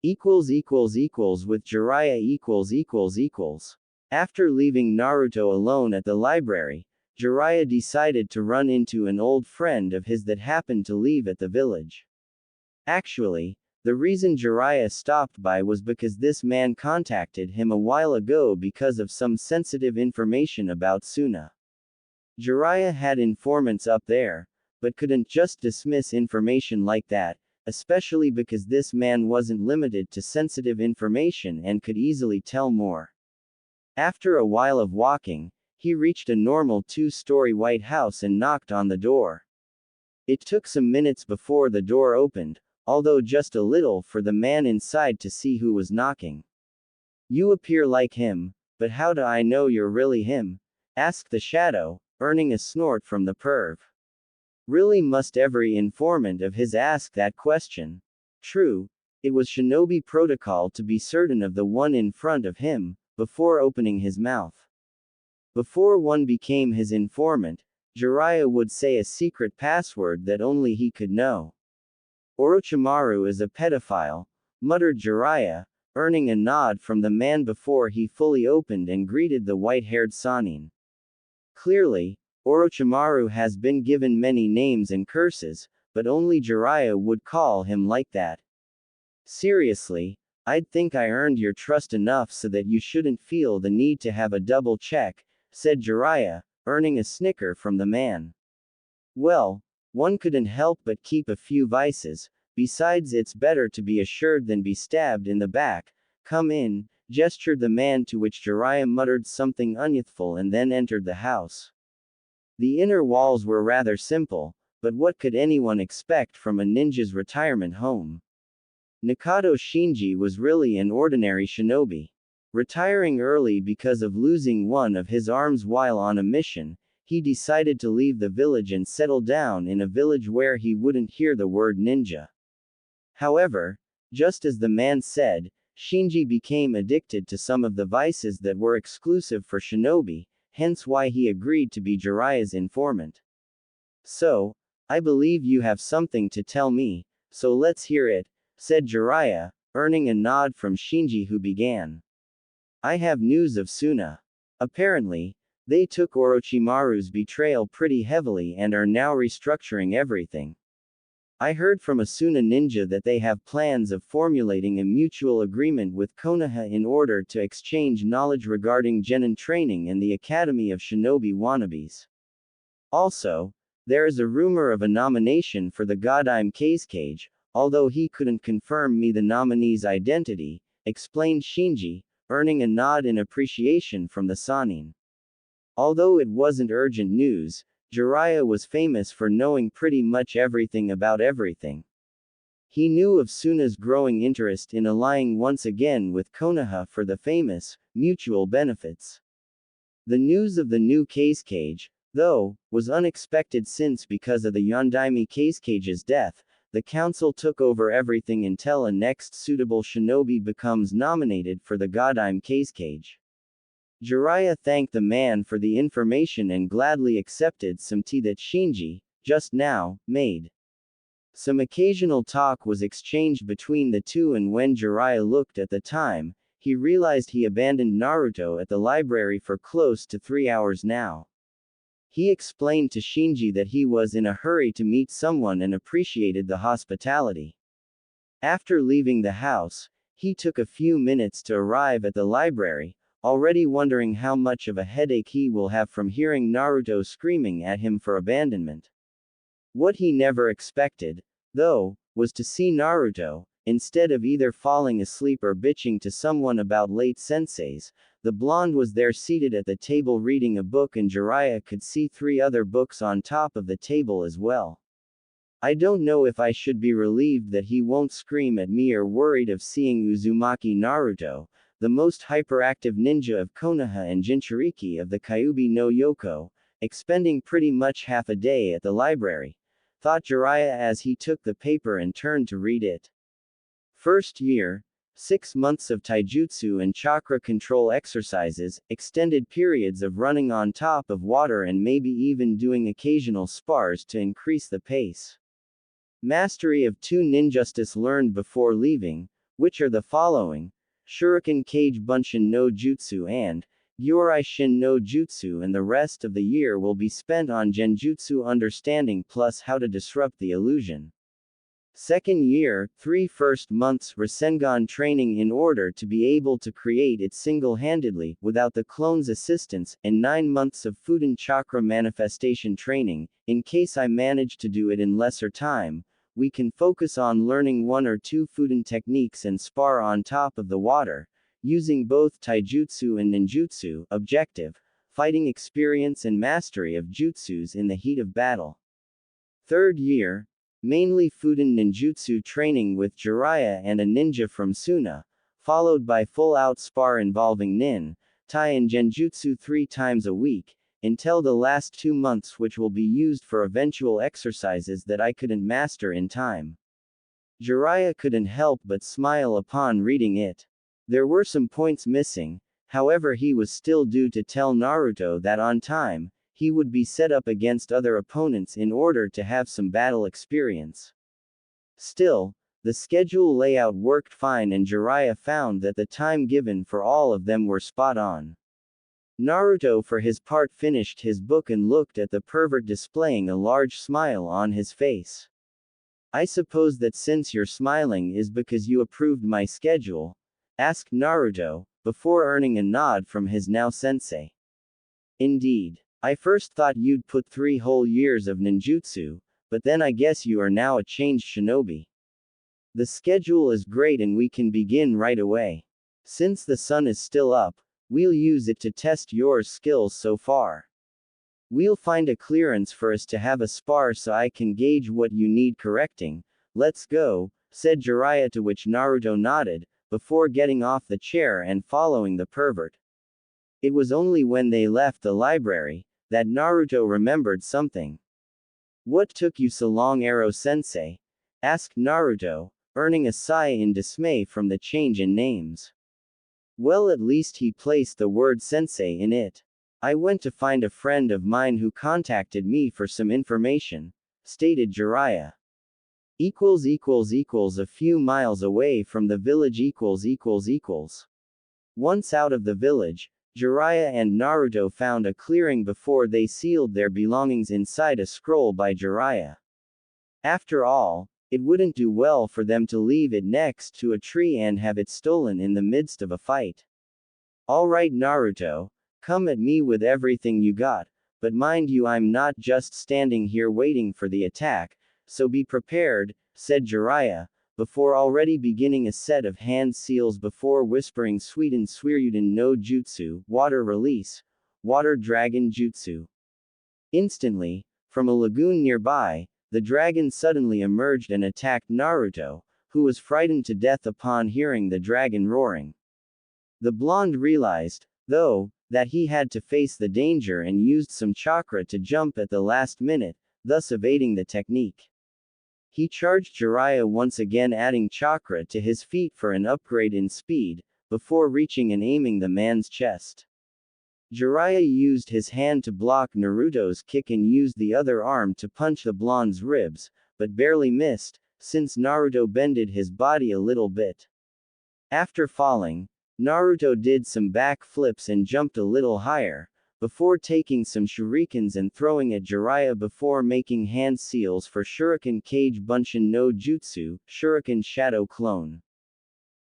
With Jiraiya . After leaving Naruto alone at the library, Jiraiya decided to run into an old friend of his that happened to leave at the village. Actually, the reason Jiraiya stopped by was because this man contacted him a while ago because of some sensitive information about Suna. Jiraiya had informants up there, but couldn't just dismiss information like that, especially because this man wasn't limited to sensitive information and could easily tell more. After a while of walking, he reached a normal 2-story white house and knocked on the door. It took some minutes before the door opened, although just a little for the man inside to see who was knocking. "You appear like him, but how do I know you're really him?" asked the shadow, earning a snort from the perv. Really must every informant of his ask that question? True, it was shinobi protocol to be certain of the one in front of him, before opening his mouth. Before one became his informant, Jiraiya would say a secret password that only he could know. "Orochimaru is a pedophile," muttered Jiraiya, earning a nod from the man before he fully opened and greeted the white-haired Sannin. Clearly, Orochimaru has been given many names and curses, but only Jiraiya would call him like that. "Seriously, I'd think I earned your trust enough so that you shouldn't feel the need to have a double check," said Jiraiya, earning a snicker from the man. "Well, one couldn't help but keep a few vices, besides it's better to be assured than be stabbed in the back. Come in." gestured the man, to which Jiraiya muttered something unyouthful and then entered the house. The inner walls were rather simple, but what could anyone expect from a ninja's retirement home? Nakato Shinji was really an ordinary shinobi. Retiring early because of losing one of his arms while on a mission, he decided to leave the village and settle down in a village where he wouldn't hear the word ninja. However, just as the man said, Shinji became addicted to some of the vices that were exclusive for shinobi, hence why he agreed to be Jiraiya's informant. "So, I believe you have something to tell me, so let's hear it," said Jiraiya, earning a nod from Shinji, who began. "I have news of Suna. Apparently, they took Orochimaru's betrayal pretty heavily and are now restructuring everything. I heard from a Suna ninja that they have plans of formulating a mutual agreement with Konoha in order to exchange knowledge regarding genin training and the Academy of Shinobi Wannabes. Also, there is a rumor of a nomination for the Godime Cage, although he couldn't confirm me the nominee's identity," explained Shinji, earning a nod in appreciation from the Sannin. Although it wasn't urgent news, Jiraiya was famous for knowing pretty much everything about everything. He knew of Suna's growing interest in allying once again with Konoha for the famous mutual benefits. The news of the new Cage, though, was unexpected, since because of the Yondaime Cage's death, the council took over everything until a next suitable shinobi becomes nominated for the Godime Cage. Jiraiya thanked the man for the information and gladly accepted some tea that Shinji, just now, made. Some occasional talk was exchanged between the two, and when Jiraiya looked at the time, he realized he abandoned Naruto at the library for close to 3 hours now. He explained to Shinji that he was in a hurry to meet someone and appreciated the hospitality. After leaving the house, he took a few minutes to arrive at the library, already wondering how much of a headache he will have from hearing Naruto screaming at him for abandonment. What he never expected, though, was to see Naruto, instead of either falling asleep or bitching to someone about late senseis, the blonde was there seated at the table reading a book, and Jiraiya could see 3 other books on top of the table as well. I don't know if I should be relieved that he won't scream at me or worried of seeing Uzumaki Naruto, the most hyperactive ninja of Konoha and Jinchuriki of the Kyuubi no Yoko, expending pretty much half a day at the library, thought Jiraiya as he took the paper and turned to read it. First year, 6 months of taijutsu and chakra control exercises, extended periods of running on top of water, and maybe even doing occasional spars to increase the pace. Mastery of 2 ninjustas learned before leaving, which are the following: Shuriken Kage Bunshin no Jutsu and Yorai Shin no Jutsu, and the rest of the year will be spent on Genjutsu understanding plus how to disrupt the illusion. Second year, 3 first months Rasengan training in order to be able to create it single-handedly, without the clone's assistance, and 9 months of Fuden Chakra manifestation training. In case I manage to do it in lesser time, we can focus on learning 1 or 2 Fuden techniques and spar on top of the water, using both taijutsu and ninjutsu. Objective: fighting experience and mastery of jutsus in the heat of battle. Third year, mainly Fuden ninjutsu training with Jiraiya and a ninja from Suna, followed by full-out spar involving nin, tai and genjutsu 3 times a week, until the last 2 months, which will be used for eventual exercises that I couldn't master in time. Jiraiya couldn't help but smile upon reading it. There were some points missing, however he was still due to tell Naruto that on time, he would be set up against other opponents in order to have some battle experience. Still, the schedule layout worked fine, and Jiraiya found that the time given for all of them were spot on. Naruto for his part finished his book and looked at the pervert, displaying a large smile on his face. "I suppose that since you're smiling is because you approved my schedule?" asked Naruto, before earning a nod from his now sensei. "Indeed. I first thought you'd put 3 whole years of ninjutsu, but then I guess you are now a changed shinobi. The schedule is great and we can begin right away." Since the sun is still up, we'll use it to test your skills so far. We'll find a clearance for us to have a spar so I can gauge what you need correcting. Let's go, said Jiraiya, to which Naruto nodded, before getting off the chair and following the pervert. It was only when they left the library that Naruto remembered something. What took you so long, Ero-sensei? Asked Naruto, earning a sigh in dismay from the change in names. Well, at least he placed the word sensei in it. I went to find a friend of mine who contacted me for some information, stated Jiraiya. A few miles away from the village. Once out of the village, Jiraiya and Naruto found a clearing before they sealed their belongings inside a scroll by Jiraiya. After all, it wouldn't do well for them to leave it next to a tree and have it stolen in the midst of a fight. Alright, Naruto, come at me with everything you got, but mind you, I'm not just standing here waiting for the attack, so be prepared, said Jiraiya, before already beginning a set of hand seals before whispering Suiden Suiryuden no Jutsu, water release, water dragon jutsu. Instantly, from a lagoon nearby, the dragon suddenly emerged and attacked Naruto, who was frightened to death upon hearing the dragon roaring. The blonde realized, though, that he had to face the danger and used some chakra to jump at the last minute, thus evading the technique. He charged Jiraiya once again, adding chakra to his feet for an upgrade in speed, before reaching and aiming the man's chest. Jiraiya used his hand to block Naruto's kick and used the other arm to punch the blonde's ribs, but barely missed, since Naruto bended his body a little bit. After falling, Naruto did some back flips and jumped a little higher, before taking some shurikens and throwing at Jiraiya before making hand seals for Shuriken Kage Bunshin no Jutsu, Shuriken Shadow Clone.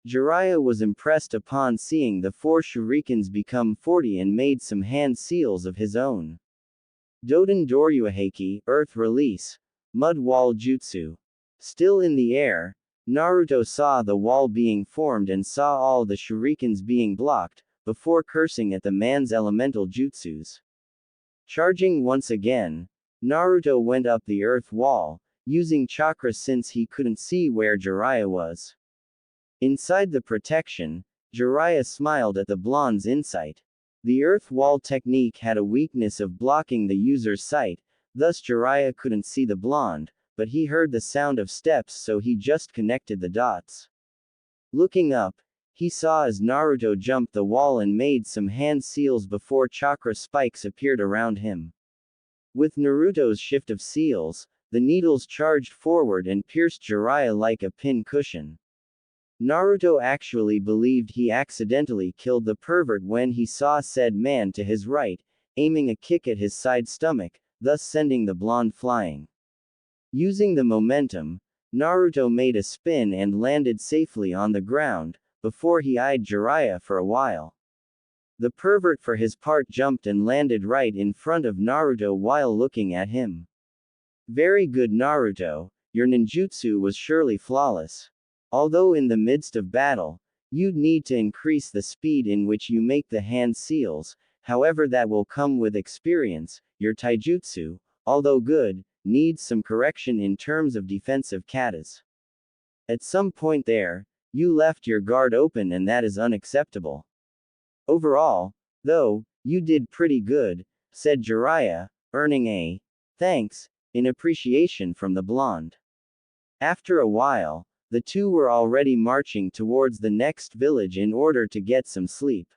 Jiraiya was impressed upon seeing the 4 shurikens become 40 and made some hand seals of his own. Doden Doryuheki, Earth Release, Mud Wall Jutsu. Still in the air, Naruto saw the wall being formed and saw all the shurikens being blocked, before cursing at the man's elemental jutsus. Charging once again, Naruto went up the earth wall, using chakra since he couldn't see where Jiraiya was. Inside the protection, Jiraiya smiled at the blonde's insight. The earth wall technique had a weakness of blocking the user's sight, thus Jiraiya couldn't see the blonde, but he heard the sound of steps, so he just connected the dots. Looking up, he saw as Naruto jumped the wall and made some hand seals before chakra spikes appeared around him. With Naruto's shift of seals, the needles charged forward and pierced Jiraiya like a pin cushion. Naruto actually believed he accidentally killed the pervert when he saw said man to his right, aiming a kick at his side stomach, thus sending the blonde flying. Using the momentum, Naruto made a spin and landed safely on the ground, before he eyed Jiraiya for a while. The pervert for his part jumped and landed right in front of Naruto while looking at him. Very good, Naruto, your ninjutsu was surely flawless. Although in the midst of battle, you'd need to increase the speed in which you make the hand seals, however that will come with experience. Your taijutsu, although good, needs some correction in terms of defensive katas. At some point there, you left your guard open and that is unacceptable. Overall, though, you did pretty good, said Jiraiya, earning a thanks in appreciation from the blonde. After a while, the two were already marching towards the next village in order to get some sleep.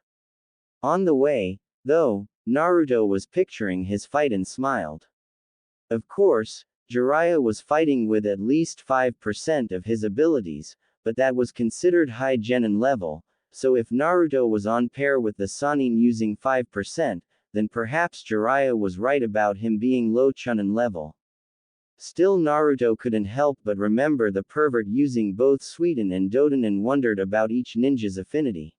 On the way, though, Naruto was picturing his fight and smiled. Of course, Jiraiya was fighting with at least 5% of his abilities, but that was considered high genin level, so if Naruto was on par with the Sannin using 5%, then perhaps Jiraiya was right about him being low chunin level. Still, Naruto couldn't help but remember the pervert using both Suiden and Doden and wondered about each ninja's affinity.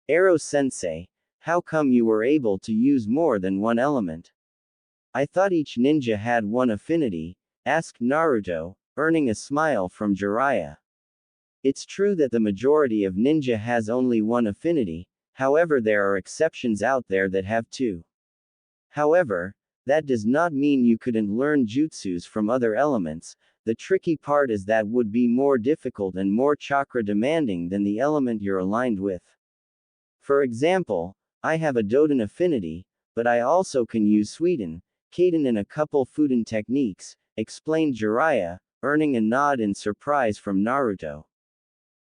Ero-sensei, how come you were able to use more than one element? I thought each ninja had one affinity, asked Naruto, earning a smile from Jiraiya. It's true that the majority of ninja has only one affinity, however there are exceptions out there that have two. However, that does not mean you couldn't learn jutsus from other elements. The tricky part is that would be more difficult and more chakra demanding than the element you're aligned with. For example, I have a Doden affinity, but I also can use Sweden, Kaden and a couple Fuden techniques, explained Jiraiya, earning a nod in surprise from Naruto.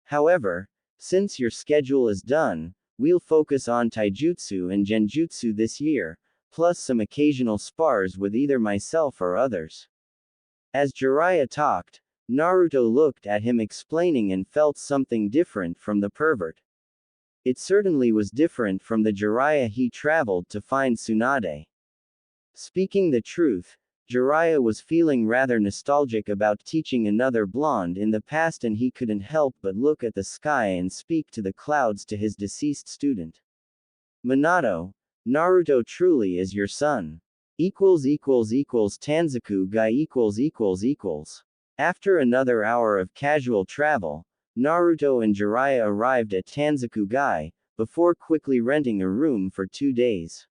However, since your schedule is done, we'll focus on taijutsu and genjutsu this year, plus some occasional spars with either myself or others. As Jiraiya talked, Naruto looked at him explaining and felt something different from the pervert. It certainly was different from the Jiraiya he traveled to find Tsunade. Speaking the truth, Jiraiya was feeling rather nostalgic about teaching another blonde in the past, and he couldn't help but look at the sky and speak to the clouds to his deceased student. Minato, Naruto truly is your son. Tanzaku Gai . After another hour of casual travel, Naruto and Jiraiya arrived at Tanzaku Gai, before quickly renting a room for 2 days.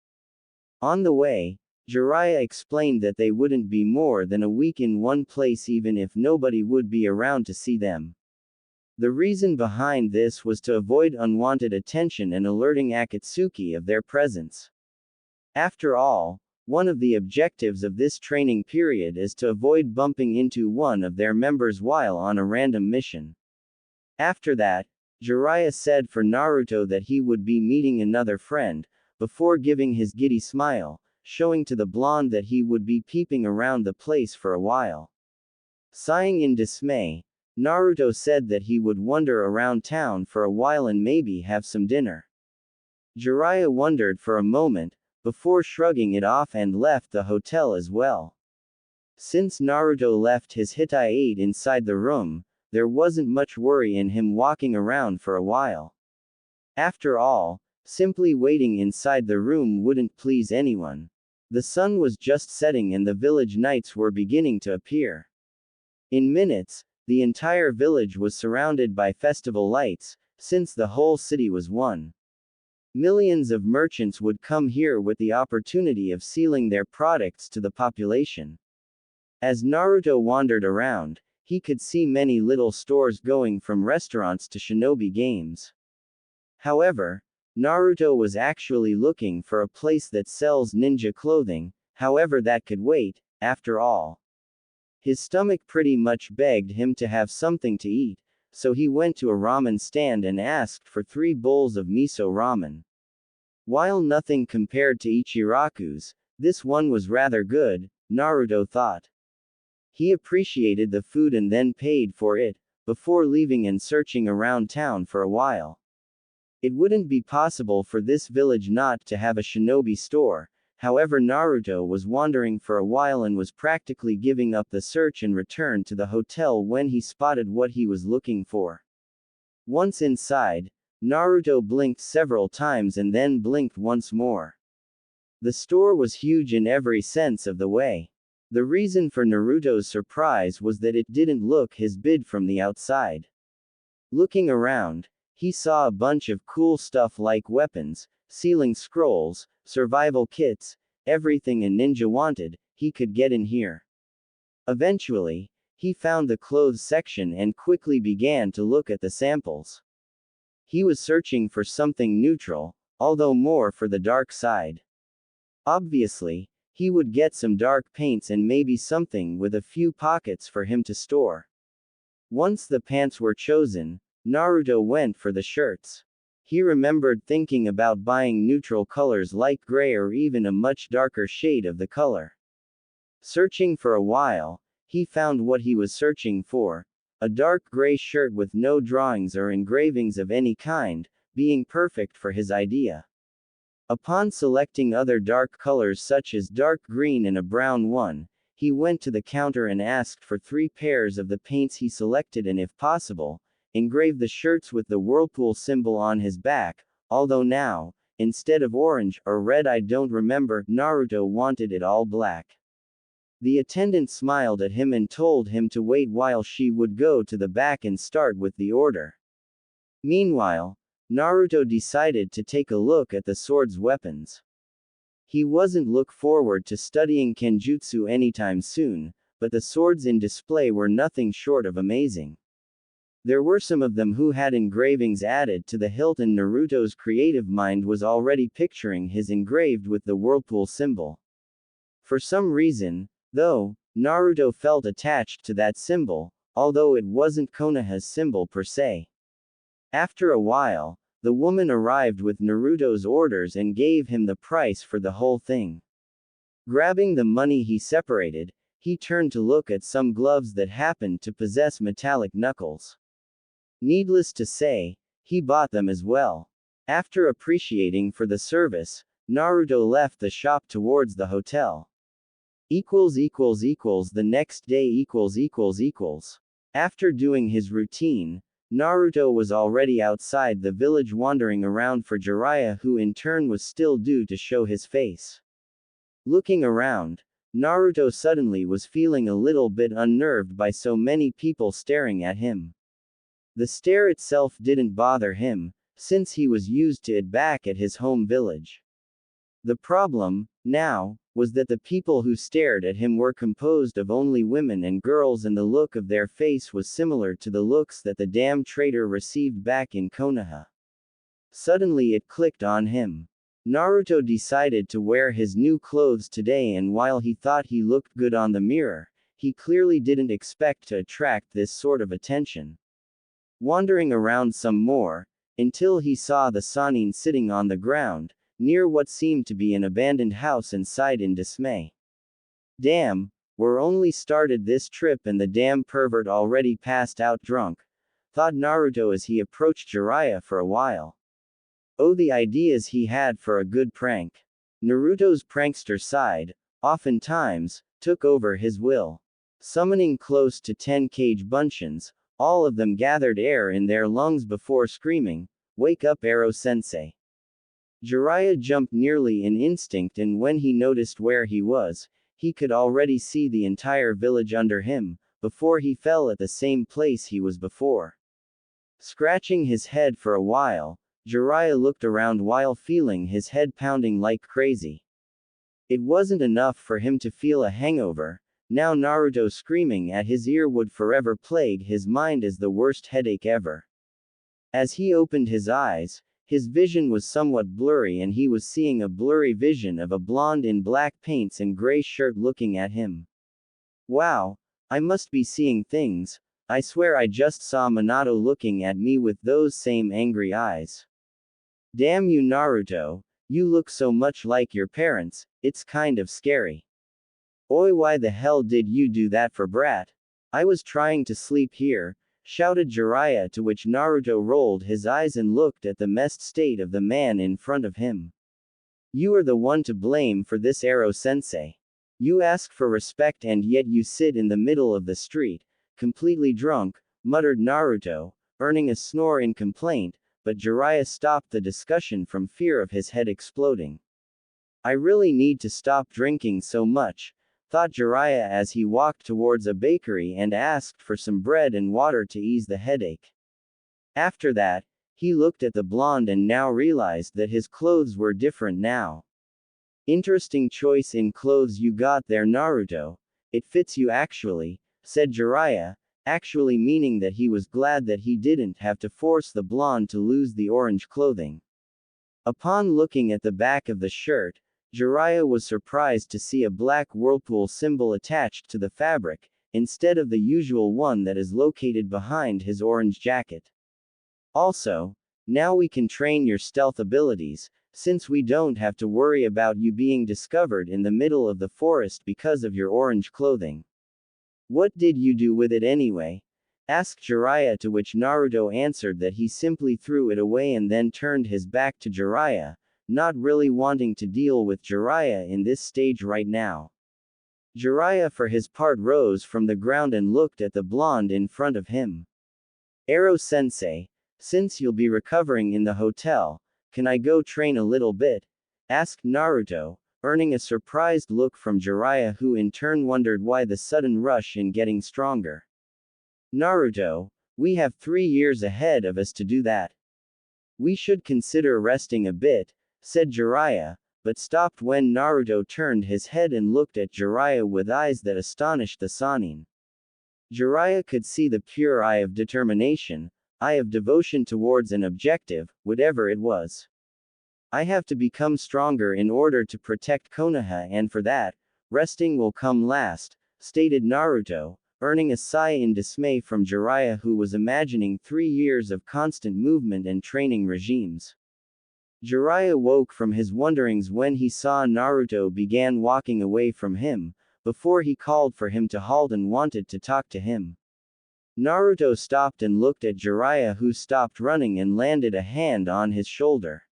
On the way, Jiraiya explained that they wouldn't be more than a week in one place even if nobody would be around to see them. The reason behind this was to avoid unwanted attention and alerting Akatsuki of their presence. After all, one of the objectives of this training period is to avoid bumping into one of their members while on a random mission. After that, Jiraiya said for Naruto that he would be meeting another friend, before giving his giddy smile, showing to the blonde that he would be peeping around the place for a while. Sighing in dismay, Naruto said that he would wander around town for a while and maybe have some dinner. Jiraiya wondered for a moment, before shrugging it off and left the hotel as well. Since Naruto left his Hitai-8 inside the room, there wasn't much worry in him walking around for a while. After all, simply waiting inside the room wouldn't please anyone. The sun was just setting and the village lights were beginning to appear. In minutes, the entire village was surrounded by festival lights, since the whole city was one. Millions of merchants would come here with the opportunity of selling their products to the population. As Naruto wandered around, he could see many little stores going from restaurants to shinobi games. However, Naruto was actually looking for a place that sells ninja clothing, however that could wait, after all. His stomach pretty much begged him to have something to eat, so he went to a ramen stand and asked for 3 bowls of miso ramen. While nothing compared to Ichiraku's, this one was rather good, Naruto thought. He appreciated the food and then paid for it, before leaving and searching around town for a while. It wouldn't be possible for this village not to have a shinobi store, however Naruto was wandering for a while and was practically giving up the search and returned to the hotel when he spotted what he was looking for. Once inside, Naruto blinked several times and then blinked once more. The store was huge in every sense of the way. The reason for Naruto's surprise was that it didn't look his bid from the outside. Looking around, he saw a bunch of cool stuff like weapons, sealing scrolls, survival kits, everything a ninja wanted, he could get in here. Eventually, he found the clothes section and quickly began to look at the samples. He was searching for something neutral, although more for the dark side. Obviously, he would get some dark paints and maybe something with a few pockets for him to store. Once the pants were chosen, Naruto went for the shirts. He remembered thinking about buying neutral colors like gray or even a much darker shade of the color. Searching for a while, he found what he was searching for, a dark gray shirt with no drawings or engravings of any kind, being perfect for his idea. Upon selecting other dark colors such as dark green and a brown one, he went to the counter and asked for 3 pairs of the paints he selected and if possible, engraved the shirts with the whirlpool symbol on his back, although now, instead of orange or red I don't remember, Naruto wanted it all black. The attendant smiled at him and told him to wait while she would go to the back and start with the order. Meanwhile, Naruto decided to take a look at the sword's weapons. He wasn't look forward to studying Kenjutsu anytime soon, but the swords in display were nothing short of amazing. There were some of them who had engravings added to the hilt, and Naruto's creative mind was already picturing his engraved with the whirlpool symbol. For some reason, though, Naruto felt attached to that symbol, although it wasn't Konoha's symbol per se. After a while, the woman arrived with Naruto's orders and gave him the price for the whole thing. Grabbing the money he separated, he turned to look at some gloves that happened to possess metallic knuckles. Needless to say, he bought them as well. After appreciating for the service, Naruto left the shop towards the hotel. The next day. After doing his routine, Naruto was already outside the village wandering around for Jiraiya, who in turn was still due to show his face. Looking around, Naruto suddenly was feeling a little bit unnerved by so many people staring at him. The stare itself didn't bother him, since he was used to it back at his home village. The problem, now, was that the people who stared at him were composed of only women and girls, and the look of their face was similar to the looks that the damn traitor received back in Konoha. Suddenly it clicked on him. Naruto decided to wear his new clothes today, and while he thought he looked good on the mirror, he clearly didn't expect to attract this sort of attention. Wandering around some more, until he saw the Sannin sitting on the ground, near what seemed to be an abandoned house, and sighed in dismay. Damn, we're only started this trip and the damn pervert already passed out drunk, thought Naruto as he approached Jiraiya for a while. Oh, the ideas he had for a good prank. Naruto's prankster side, oftentimes, took over his will. Summoning close to 10 cage bunchins, all of them gathered air in their lungs before screaming, "Wake up, Ero-sensei!" Jiraiya jumped nearly in instinct, and when he noticed where he was, he could already see the entire village under him, before he fell at the same place he was before. Scratching his head for a while, Jiraiya looked around while feeling his head pounding like crazy. It wasn't enough for him to feel a hangover, now Naruto screaming at his ear would forever plague his mind as the worst headache ever. As he opened his eyes, his vision was somewhat blurry, and he was seeing a blurry vision of a blonde in black paints and gray shirt looking at him. Wow, I must be seeing things. I swear I just saw Minato looking at me with those same angry eyes. Damn you, Naruto, you look so much like your parents, it's kind of scary. Oi, why the hell did you do that for, brat? I was trying to sleep here, shouted Jiraiya, to which Naruto rolled his eyes and looked at the messed state of the man in front of him. You are the one to blame for this, Ero-sensei. You ask for respect and yet you sit in the middle of the street, completely drunk, muttered Naruto, earning a snore in complaint, but Jiraiya stopped the discussion from fear of his head exploding. I really need to stop drinking so much, thought Jiraiya as he walked towards a bakery and asked for some bread and water to ease the headache. After that, he looked at the blonde and now realized that his clothes were different now. Interesting choice in clothes you got there, Naruto. It fits you actually, said Jiraiya, actually meaning that he was glad that he didn't have to force the blonde to lose the orange clothing. Upon looking at the back of the shirt, Jiraiya was surprised to see a black whirlpool symbol attached to the fabric, instead of the usual one that is located behind his orange jacket. Also, now we can train your stealth abilities, since we don't have to worry about you being discovered in the middle of the forest because of your orange clothing. What did you do with it anyway? Asked Jiraiya, to which Naruto answered that he simply threw it away and then turned his back to Jiraiya, not really wanting to deal with Jiraiya in this stage right now. Jiraiya for his part rose from the ground and looked at the blonde in front of him. Ero-sensei, since you'll be recovering in the hotel, can I go train a little bit? Asked Naruto, earning a surprised look from Jiraiya, who in turn wondered why the sudden rush in getting stronger. Naruto, we have 3 years ahead of us to do that. We should consider resting a bit, said Jiraiya, but stopped when Naruto turned his head and looked at Jiraiya with eyes that astonished the Sannin. Jiraiya could see the pure eye of determination, eye of devotion towards an objective, whatever it was. I have to become stronger in order to protect Konoha, and for that, resting will come last, stated Naruto, earning a sigh in dismay from Jiraiya, who was imagining 3 years of constant movement and training regimes. Jiraiya woke from his wonderings when he saw Naruto began walking away from him, before he called for him to halt and wanted to talk to him. Naruto stopped and looked at Jiraiya, who stopped running and landed a hand on his shoulder.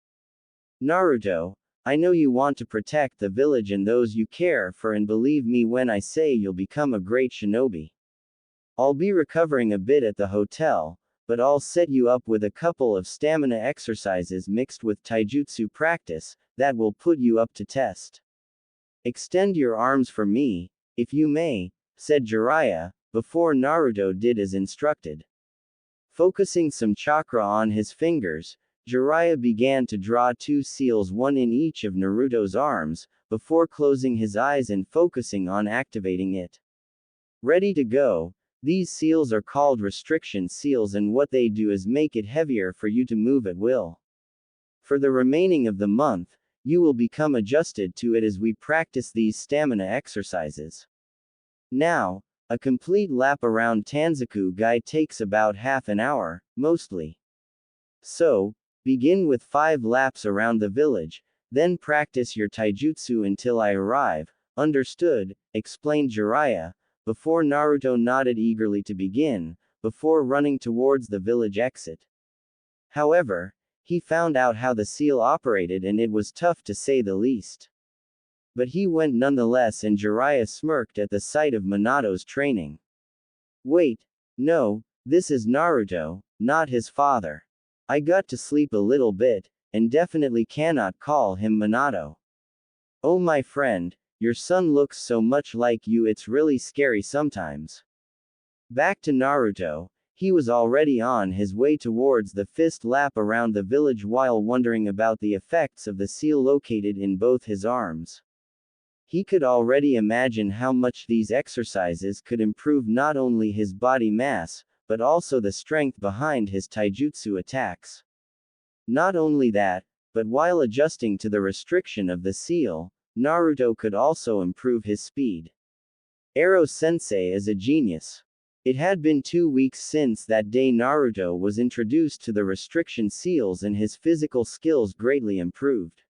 Naruto, I know you want to protect the village and those you care for, and believe me when I say you'll become a great shinobi. I'll be recovering a bit at the hotel, but I'll set you up with a couple of stamina exercises mixed with taijutsu practice, that will put you up to test. Extend your arms for me, if you may, said Jiraiya, before Naruto did as instructed. Focusing some chakra on his fingers, Jiraiya began to draw 2 seals, one in each of Naruto's arms, before closing his eyes and focusing on activating it. Ready to go. These seals are called restriction seals, and what they do is make it heavier for you to move at will. For the remaining of the month, you will become adjusted to it as we practice these stamina exercises. Now, a complete lap around Tanzaku-gai takes about half an hour, mostly. So, begin with 5 laps around the village, then practice your taijutsu until I arrive. Understood, explained Jiraiya, before Naruto nodded eagerly to begin, before running towards the village exit. However, he found out how the seal operated, and it was tough to say the least. But he went nonetheless, and Jiraiya smirked at the sight of Minato's training. Wait, no, this is Naruto, not his father. I got to sleep a little bit, and definitely cannot call him Minato. Oh my friend, your son looks so much like you, it's really scary sometimes. Back to Naruto, he was already on his way towards the 5th lap around the village while wondering about the effects of the seal located in both his arms. He could already imagine how much these exercises could improve not only his body mass, but also the strength behind his taijutsu attacks. Not only that, but while adjusting to the restriction of the seal, Naruto could also improve his speed. Ero-sensei is a genius. It had been 2 weeks since that day Naruto was introduced to the restriction seals, and his physical skills greatly improved.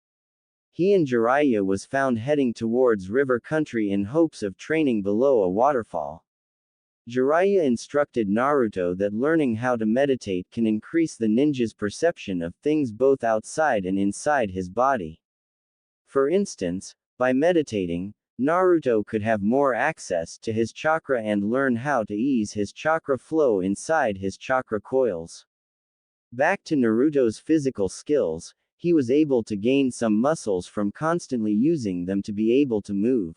He and Jiraiya was found heading towards river country in hopes of training below a waterfall. Jiraiya instructed Naruto that learning how to meditate can increase the ninja's perception of things both outside and inside his body. For instance, by meditating, Naruto could have more access to his chakra and learn how to ease his chakra flow inside his chakra coils. Back to Naruto's physical skills, he was able to gain some muscles from constantly using them to be able to move.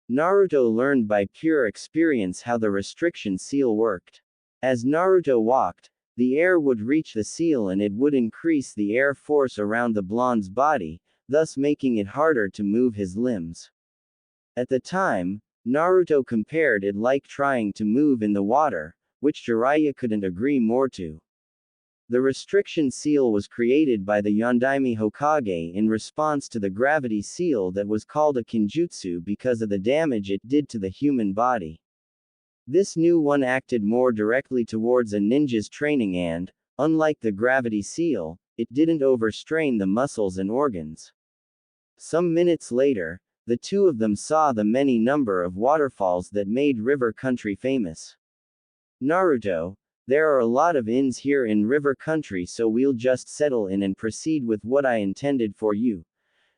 Naruto learned by pure experience how the restriction seal worked. As Naruto walked, the air would reach the seal and it would increase the air force around the blonde's body, thus making it harder to move his limbs. At the time, Naruto compared it like trying to move in the water, which Jiraiya couldn't agree more to. The restriction seal was created by the Yondaime Hokage in response to the gravity seal that was called a kinjutsu because of the damage it did to the human body. This new one acted more directly towards a ninja's training and, unlike the gravity seal, it didn't overstrain the muscles and organs. Some minutes later, the two of them saw the many number of waterfalls that made river country famous. Naruto, there are a lot of inns here in river country, so we'll just settle in and proceed with what I intended for you,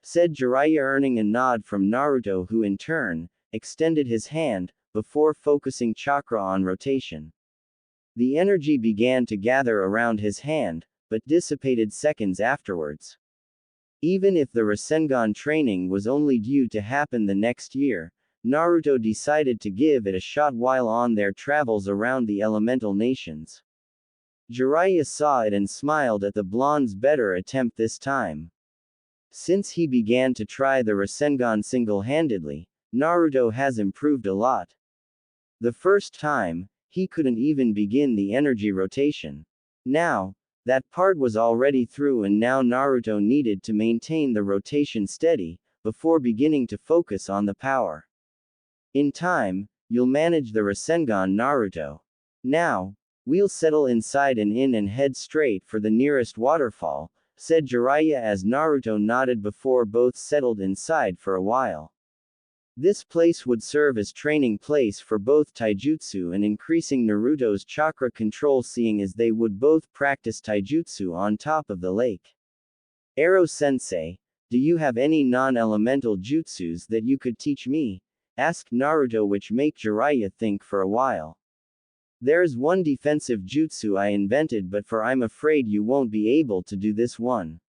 said Jiraiya, earning a nod from Naruto, who in turn, extended his hand, before focusing chakra on rotation. The energy began to gather around his hand, but dissipated seconds afterwards. Even if the Rasengan training was only due to happen the next year, Naruto decided to give it a shot while on their travels around the elemental nations. Jiraiya saw it and smiled at the blonde's better attempt this time. Since he began to try the Rasengan single-handedly, Naruto has improved a lot. The first time, he couldn't even begin the energy rotation. Now, that part was already through and now Naruto needed to maintain the rotation steady, before beginning to focus on the power. In time, you'll manage the Rasengan, Naruto. Now, we'll settle inside an inn and head straight for the nearest waterfall, said Jiraiya as Naruto nodded before both settled inside for a while. This place would serve as training place for both taijutsu and increasing Naruto's chakra control, seeing as they would both practice taijutsu on top of the lake. Ero-sensei, do you have any non-elemental jutsus that you could teach me? Asked Naruto, which make Jiraiya think for a while. There's one defensive jutsu I invented, but I'm afraid you won't be able to do this one.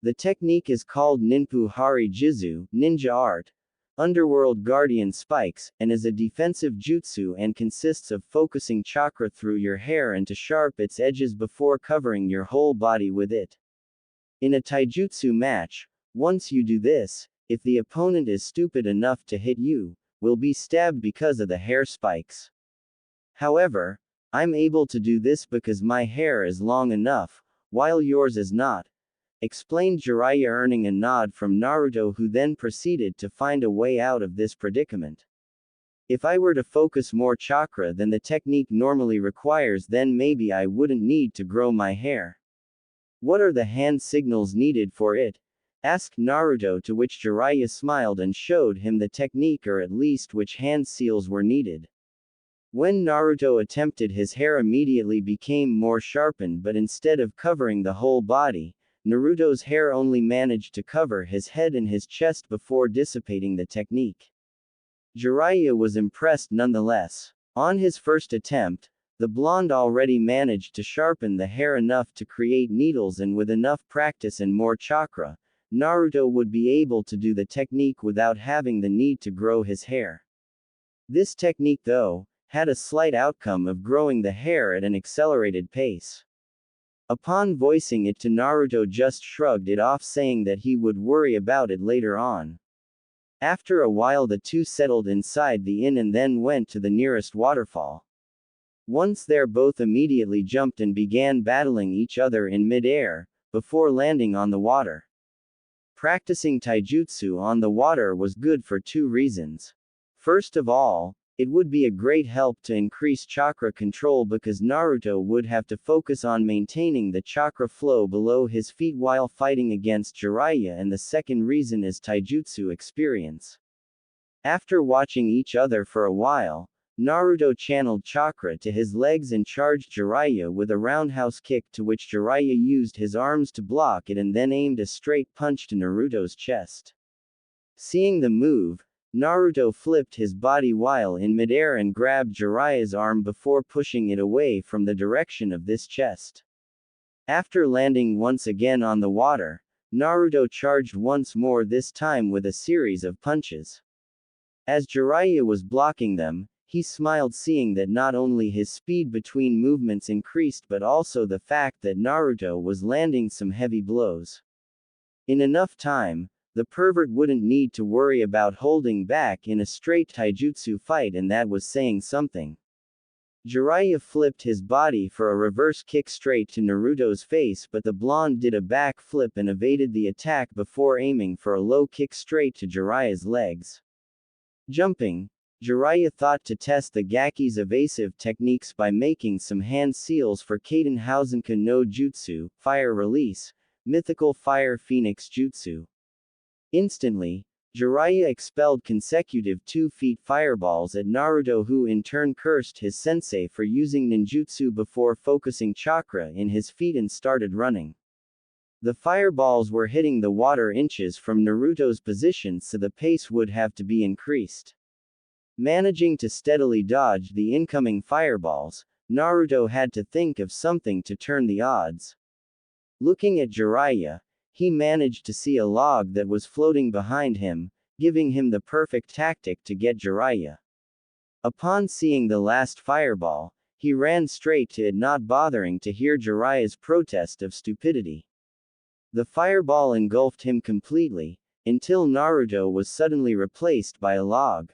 The technique is called Ninpu Hari Jizu, ninja art, underworld guardian spikes, and is a defensive jutsu and consists of focusing chakra through your hair and to sharp its edges before covering your whole body with it. In a taijutsu match, once you do this, if the opponent is stupid enough to hit you, will be stabbed because of the hair spikes. However, I'm able to do this because my hair is long enough, while yours is not, explained Jiraiya, earning a nod from Naruto, who then proceeded to find a way out of this predicament. If I were to focus more chakra than the technique normally requires, then maybe I wouldn't need to grow my hair. What are the hand signals needed for it? Asked Naruto, to which Jiraiya smiled and showed him the technique, or at least which hand seals were needed. When Naruto attempted, his hair immediately became more sharpened, but instead of covering the whole body, Naruto's hair only managed to cover his head and his chest before dissipating the technique. Jiraiya was impressed nonetheless. On his first attempt, the blonde already managed to sharpen the hair enough to create needles, and with enough practice and more chakra, Naruto would be able to do the technique without having the need to grow his hair. This technique, though, had a slight outcome of growing the hair at an accelerated pace. Upon voicing it to Naruto, just shrugged it off, saying that he would worry about it later on. After a while, the two settled inside the inn and then went to the nearest waterfall. Once there, both immediately jumped and began battling each other in mid-air, before landing on the water. Practicing taijutsu on the water was good for two reasons. First of all, it would be a great help to increase chakra control because Naruto would have to focus on maintaining the chakra flow below his feet while fighting against Jiraiya, and the second reason is taijutsu experience. After watching each other for a while, Naruto channeled chakra to his legs and charged Jiraiya with a roundhouse kick, to which Jiraiya used his arms to block it and then aimed a straight punch to Naruto's chest. Seeing the move, Naruto flipped his body while in midair and grabbed Jiraiya's arm before pushing it away from the direction of this chest. After landing once again on the water, Naruto charged once more, this time with a series of punches. As Jiraiya was blocking them, he smiled, seeing that not only his speed between movements increased but also the fact that Naruto was landing some heavy blows. In enough time, the pervert wouldn't need to worry about holding back in a straight taijutsu fight, and that was saying something. Jiraiya flipped his body for a reverse kick straight to Naruto's face, but the blonde did a back flip and evaded the attack before aiming for a low kick straight to Jiraiya's legs. Jumping, Jiraiya thought to test the Gaki's evasive techniques by making some hand seals for Kaden Hausenka no Jutsu, Fire Release, Mythical Fire Phoenix Jutsu. Instantly, Jiraiya expelled consecutive 2-feet fireballs at Naruto, who in turn cursed his sensei for using ninjutsu before focusing chakra in his feet and started running. The fireballs were hitting the water inches from Naruto's position, so the pace would have to be increased. Managing to steadily dodge the incoming fireballs, Naruto had to think of something to turn the odds. Looking at Jiraiya, he managed to see a log that was floating behind him, giving him the perfect tactic to get Jiraiya. Upon seeing the last fireball, he ran straight to it, not bothering to hear Jiraiya's protest of stupidity. The fireball engulfed him completely, until Naruto was suddenly replaced by a log.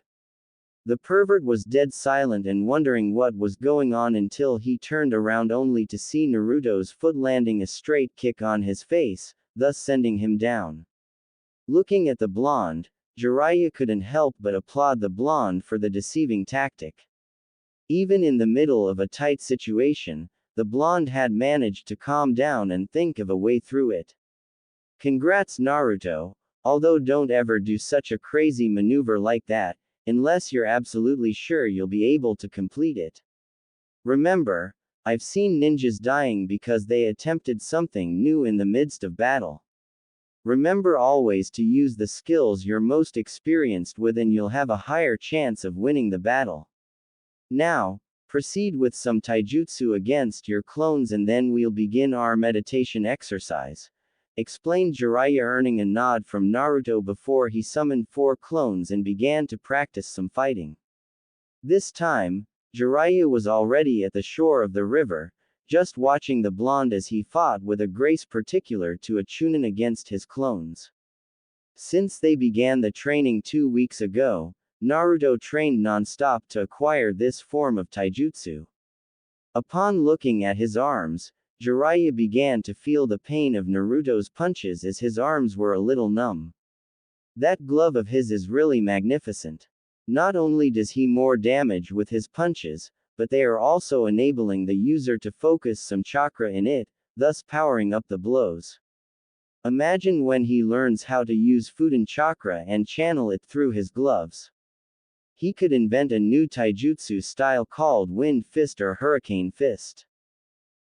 The pervert was dead silent and wondering what was going on until he turned around only to see Naruto's foot landing a straight kick on his face, thus sending him down. Looking at the blonde, Jiraiya couldn't help but applaud the blonde for the deceiving tactic. Even in the middle of a tight situation, the blonde had managed to calm down and think of a way through it. Congrats Naruto, although don't ever do such a crazy maneuver like that, unless you're absolutely sure you'll be able to complete it. Remember, I've seen ninjas dying because they attempted something new in the midst of battle. Remember always to use the skills you're most experienced with and you'll have a higher chance of winning the battle. Now, proceed with some taijutsu against your clones and then we'll begin our meditation exercise, explained Jiraiya, earning a nod from Naruto before he summoned 4 clones and began to practice some fighting. This time, Jiraiya was already at the shore of the river, just watching the blonde as he fought with a grace particular to a chunin against his clones. Since they began the training 2 weeks ago, Naruto trained non-stop to acquire this form of taijutsu. Upon looking at his arms, Jiraiya began to feel the pain of Naruto's punches as his arms were a little numb. That glove of his is really magnificent. Not only does he more damage with his punches, but they are also enabling the user to focus some chakra in it, thus powering up the blows. Imagine when he learns how to use Fuden chakra and channel it through his gloves. He could invent a new taijutsu style called Wind Fist or Hurricane Fist.